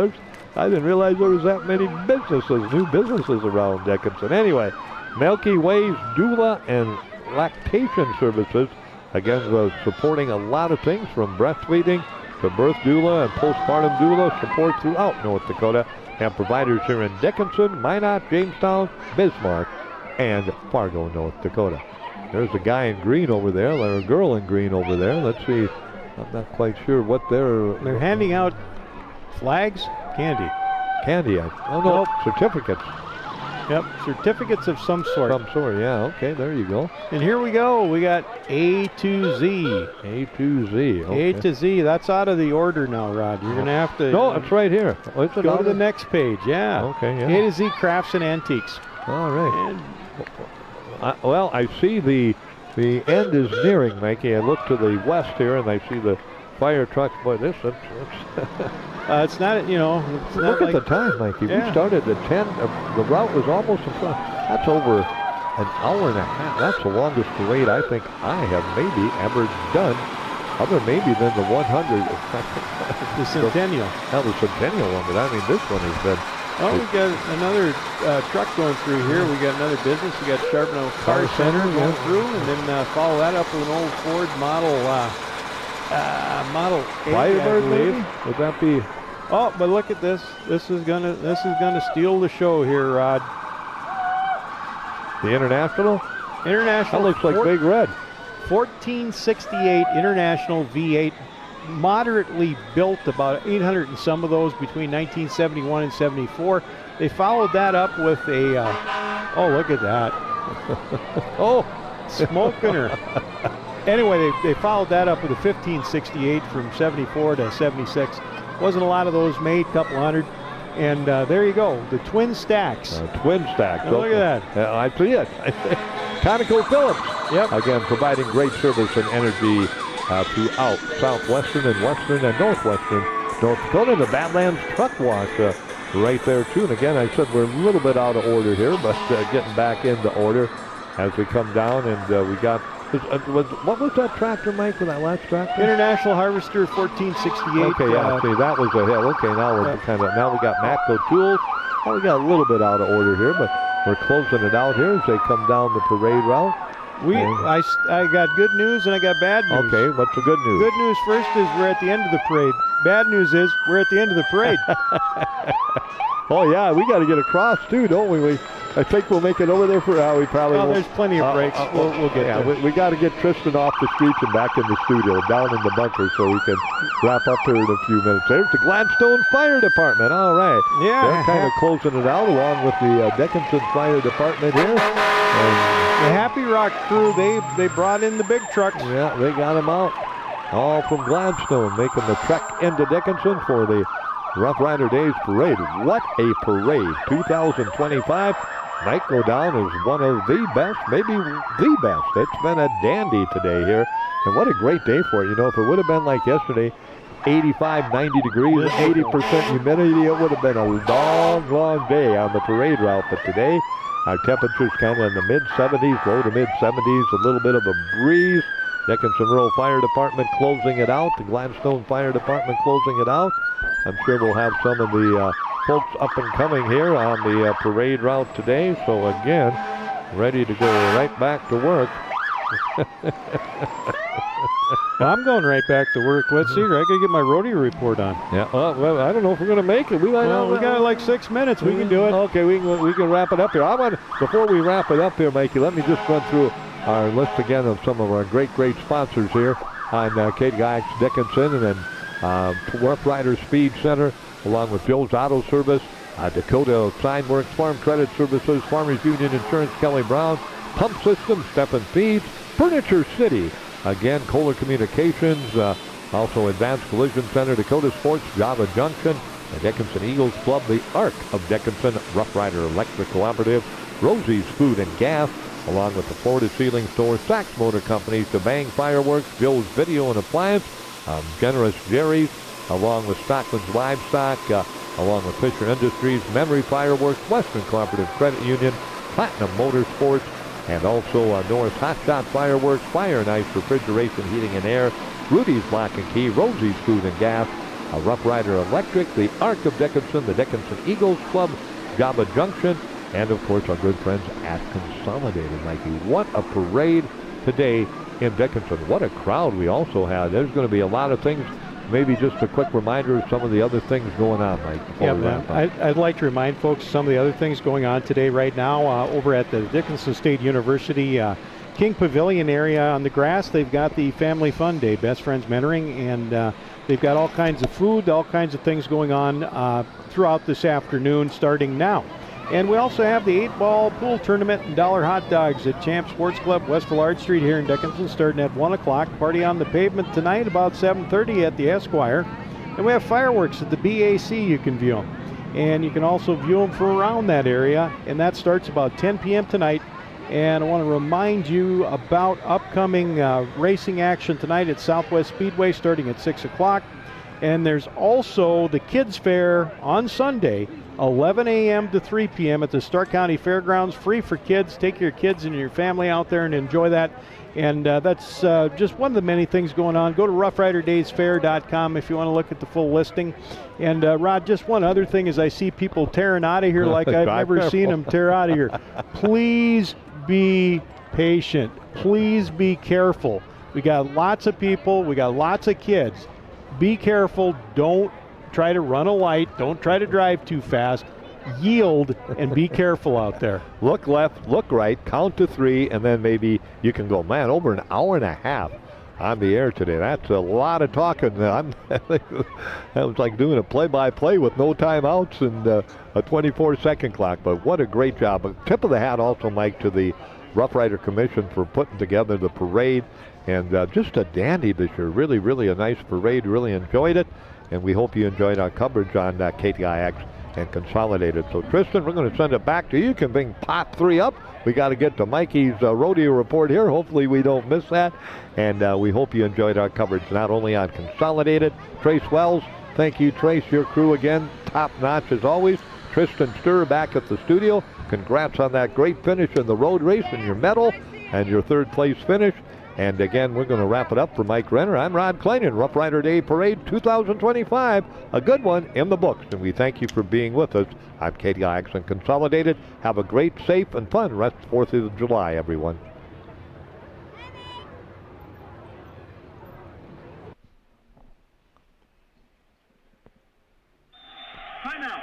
S2: I didn't realize there was that many new businesses around Dickinson. Anyway. Milky Way's doula and lactation services, again, supporting a lot of things from breastfeeding to birth doula and postpartum doula support throughout North Dakota, and providers here in Dickinson, Minot, Jamestown, Bismarck, and Fargo, North Dakota. There's a guy in green over there, or a girl in green over there. Let's see. I'm not quite sure what they're
S1: handing out. Flags, candy.
S2: Oh no, certificates.
S1: Yep, certificates of some sort.
S2: Yeah, okay, there you go.
S1: And here we go. We got A to Z.
S2: A to Z, okay.
S1: A to Z. That's out of the order now, Rod. You're going to have to...
S2: No, it's right here.
S1: Go to the next page, yeah.
S2: Okay, yeah.
S1: A to Z Crafts and Antiques.
S2: All right. Well, I see the end is nearing, Mikey. I look to the west here, and I see the fire trucks. Boy,
S1: it's not, it's
S2: look
S1: not
S2: at the time, Mikey.
S1: Yeah.
S2: We started at 10. The route was almost in front. That's over an hour and a half. That's the longest parade I think I have maybe ever done, other maybe than the 100.
S1: The Centennial.
S2: That was Centennial one, but I mean, this one has been.
S1: Oh, we got another truck going through here. We got another business. We got Charbonneau Car Center going through, and then follow that up with an old Ford Model 8,
S2: Firebird, maybe? Would that be?
S1: Oh, but look at this. This is gonna steal the show here, Rod.
S2: The International?
S1: That
S2: looks like Big Red.
S1: 1468 International V8, moderately built, about 800 and some of those between 1971 and 74. They followed that up with a, oh, look at that. Oh, smoking her. Anyway, they followed that up with a 1568 from 74 to 76. Wasn't a lot of those made, couple hundred. And there you go, the twin stacks.
S2: Twin stacks.
S1: Oh, look at that.
S2: I see it. ConocoPhillips.
S1: Yep.
S2: Again, providing great service and energy throughout southwestern and western and northwestern North Dakota. The Badlands Truck Wash right there, too. And again, I said we're a little bit out of order here, but getting back into order as we come down. And we got... what was that tractor, Mike, for that last tractor?
S1: International Harvester 1468.
S2: Okay, yeah, see, that was a hill. Okay, now we're now we got Matco Tools. Now we got a little bit out of order here, but we're closing it out here as they come down the parade route.
S1: I got good news and I got bad news.
S2: Okay, what's the good news?
S1: Good news first is we're at the end of the parade. Bad news is we're at the end of the parade.
S2: Oh yeah, we got to get across too, don't we? I think we'll make it over there for we probably
S1: Well,
S2: won't.
S1: there's plenty of breaks. We'll get
S2: yeah,
S1: there.
S2: we got to get Tristan off the streets and back in the studio, down in the bunker, so we can wrap up here in a few minutes. There's the Gladstone Fire Department. All right.
S1: Yeah.
S2: They're kind of closing it out along with the Dickinson Fire Department here. And,
S1: the Happy Rock crew, they brought in the big trucks.
S2: yeah, they got them out. All from Gladstone, making the trek into Dickinson for the Roughrider Days Parade. What a parade. 2025 might go down as one of the best, maybe the best. It's been a dandy today here. And what a great day for it. You know, if it would have been like yesterday, 85, 90 degrees, 80% humidity, it would have been a long, long day on the parade route. But today, our temperature's kind of in the mid-70s, low to mid-70s, a little bit of a breeze. Dickinson Rural Fire Department closing it out. The Gladstone Fire Department closing it out. I'm sure we'll have some of the folks up and coming here on the parade route today. So again, ready to go right back to work.
S1: Well, I'm going right back to work. Let's see. I got to get my rodeo report on.
S2: Yeah. Well, I don't know if we're going to make it. We
S1: got like 6 minutes. We can do it.
S2: Okay, we can wrap it up here. Before we wrap it up here, Mikey, let me just run through our list again of some of our great sponsors here on KDIX Dickinson, and then Roughrider Speed Center, along with Joe's Auto Service, Dakota Sign Works, Farm Credit Services, Farmers Union Insurance, Kelly Brown, Pump Systems, Steppen Feeds, Furniture City, again, Kohler Communications, also Advanced Collision Center, Dakota Sports, Java Junction, the Dickinson Eagles Club, the Arc of Dickinson, Roughrider Electric Cooperative, Rosie's Food and Gas, along with the Florida Ceiling Store, Sachs Motor Company, Bang Fireworks, Joe's Video and Appliance, Generous Jerry's, along with Stockman's Livestock, along with Fisher Industries, Memory Fireworks, Western Cooperative Credit Union, Platinum Motorsports, and also Norris Hot Shot Fireworks, Fire and Ice Refrigeration, Heating and Air, Rudy's Black and Key, Rosie's Food and Gas, Roughrider Electric, the Arc of Dickinson, the Dickinson Eagles Club, Java Junction, and of course our good friends at Consolidated. Mikey, what a parade today in Dickinson. What a crowd we also had. There's going to be a lot of things. Maybe just a quick reminder of some of the other things going on, Mike.
S1: I'd like to remind folks some of the other things going on today right now over at the Dickinson State University King Pavilion area on the grass. They've got the Family Fun Day, Best Friends Mentoring, and they've got all kinds of food, all kinds of things going on throughout this afternoon starting now. And we also have the 8-ball pool tournament and dollar hot dogs at Champ Sports Club, West Villard Street here in Dickinson, starting at 1 o'clock. Party on the pavement tonight about 7:30 at the Esquire. And we have fireworks at the BAC. You can view them. And you can also view them from around that area. And that starts about 10 p.m. tonight. And I want to remind you about upcoming racing action tonight at Southwest Speedway starting at 6 o'clock. And there's also the Kids Fair on Sunday, 11 a.m. to 3 p.m. at the Stark County Fairgrounds, free for kids. Take your kids and your family out there and enjoy that. And that's just one of the many things going on. Go to roughriderdaysfair.com if you want to look at the full listing. And Rod, just one other thing as I see people tearing out of here like I've never seen them tear out of here. Please be patient. Please be careful. We got lots of people. We got lots of kids. Be careful. Don't try to run a light. Don't try to drive too fast. Yield and be careful out there.
S2: Look left, look right, count to 3, and then maybe you can go. Man, over an hour and a half on the air today. That's a lot of talking. That was like doing a play-by-play with no timeouts and a 24-second clock. But what a great job. A tip of the hat also, Mike, to the Rough Rider Commission for putting together the parade. And just a dandy this year. Really, really a nice parade. Really enjoyed it. And we hope you enjoyed our coverage on KTIX and Consolidated. So, Tristan, we're going to send it back to you. You can bring pot 3 up. We got to get to Mikey's rodeo report here. Hopefully we don't miss that. And we hope you enjoyed our coverage, not only on Consolidated. Trace Wells, thank you, Trace. Your crew again, top notch as always. Tristan Sturr back at the studio. Congrats on that great finish in the road race and your medal and your 3rd place finish. And again, we're going to wrap it up for Mike Renner. I'm Rod Kleinen, Rough Rider Day Parade 2025. A good one in the books, and we thank you for being with us. I'm KTIX and Consolidated. Have a great, safe, and fun rest of 4th of July, everyone.
S3: Timeout.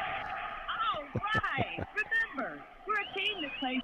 S3: right. Remember, we're a team that plays.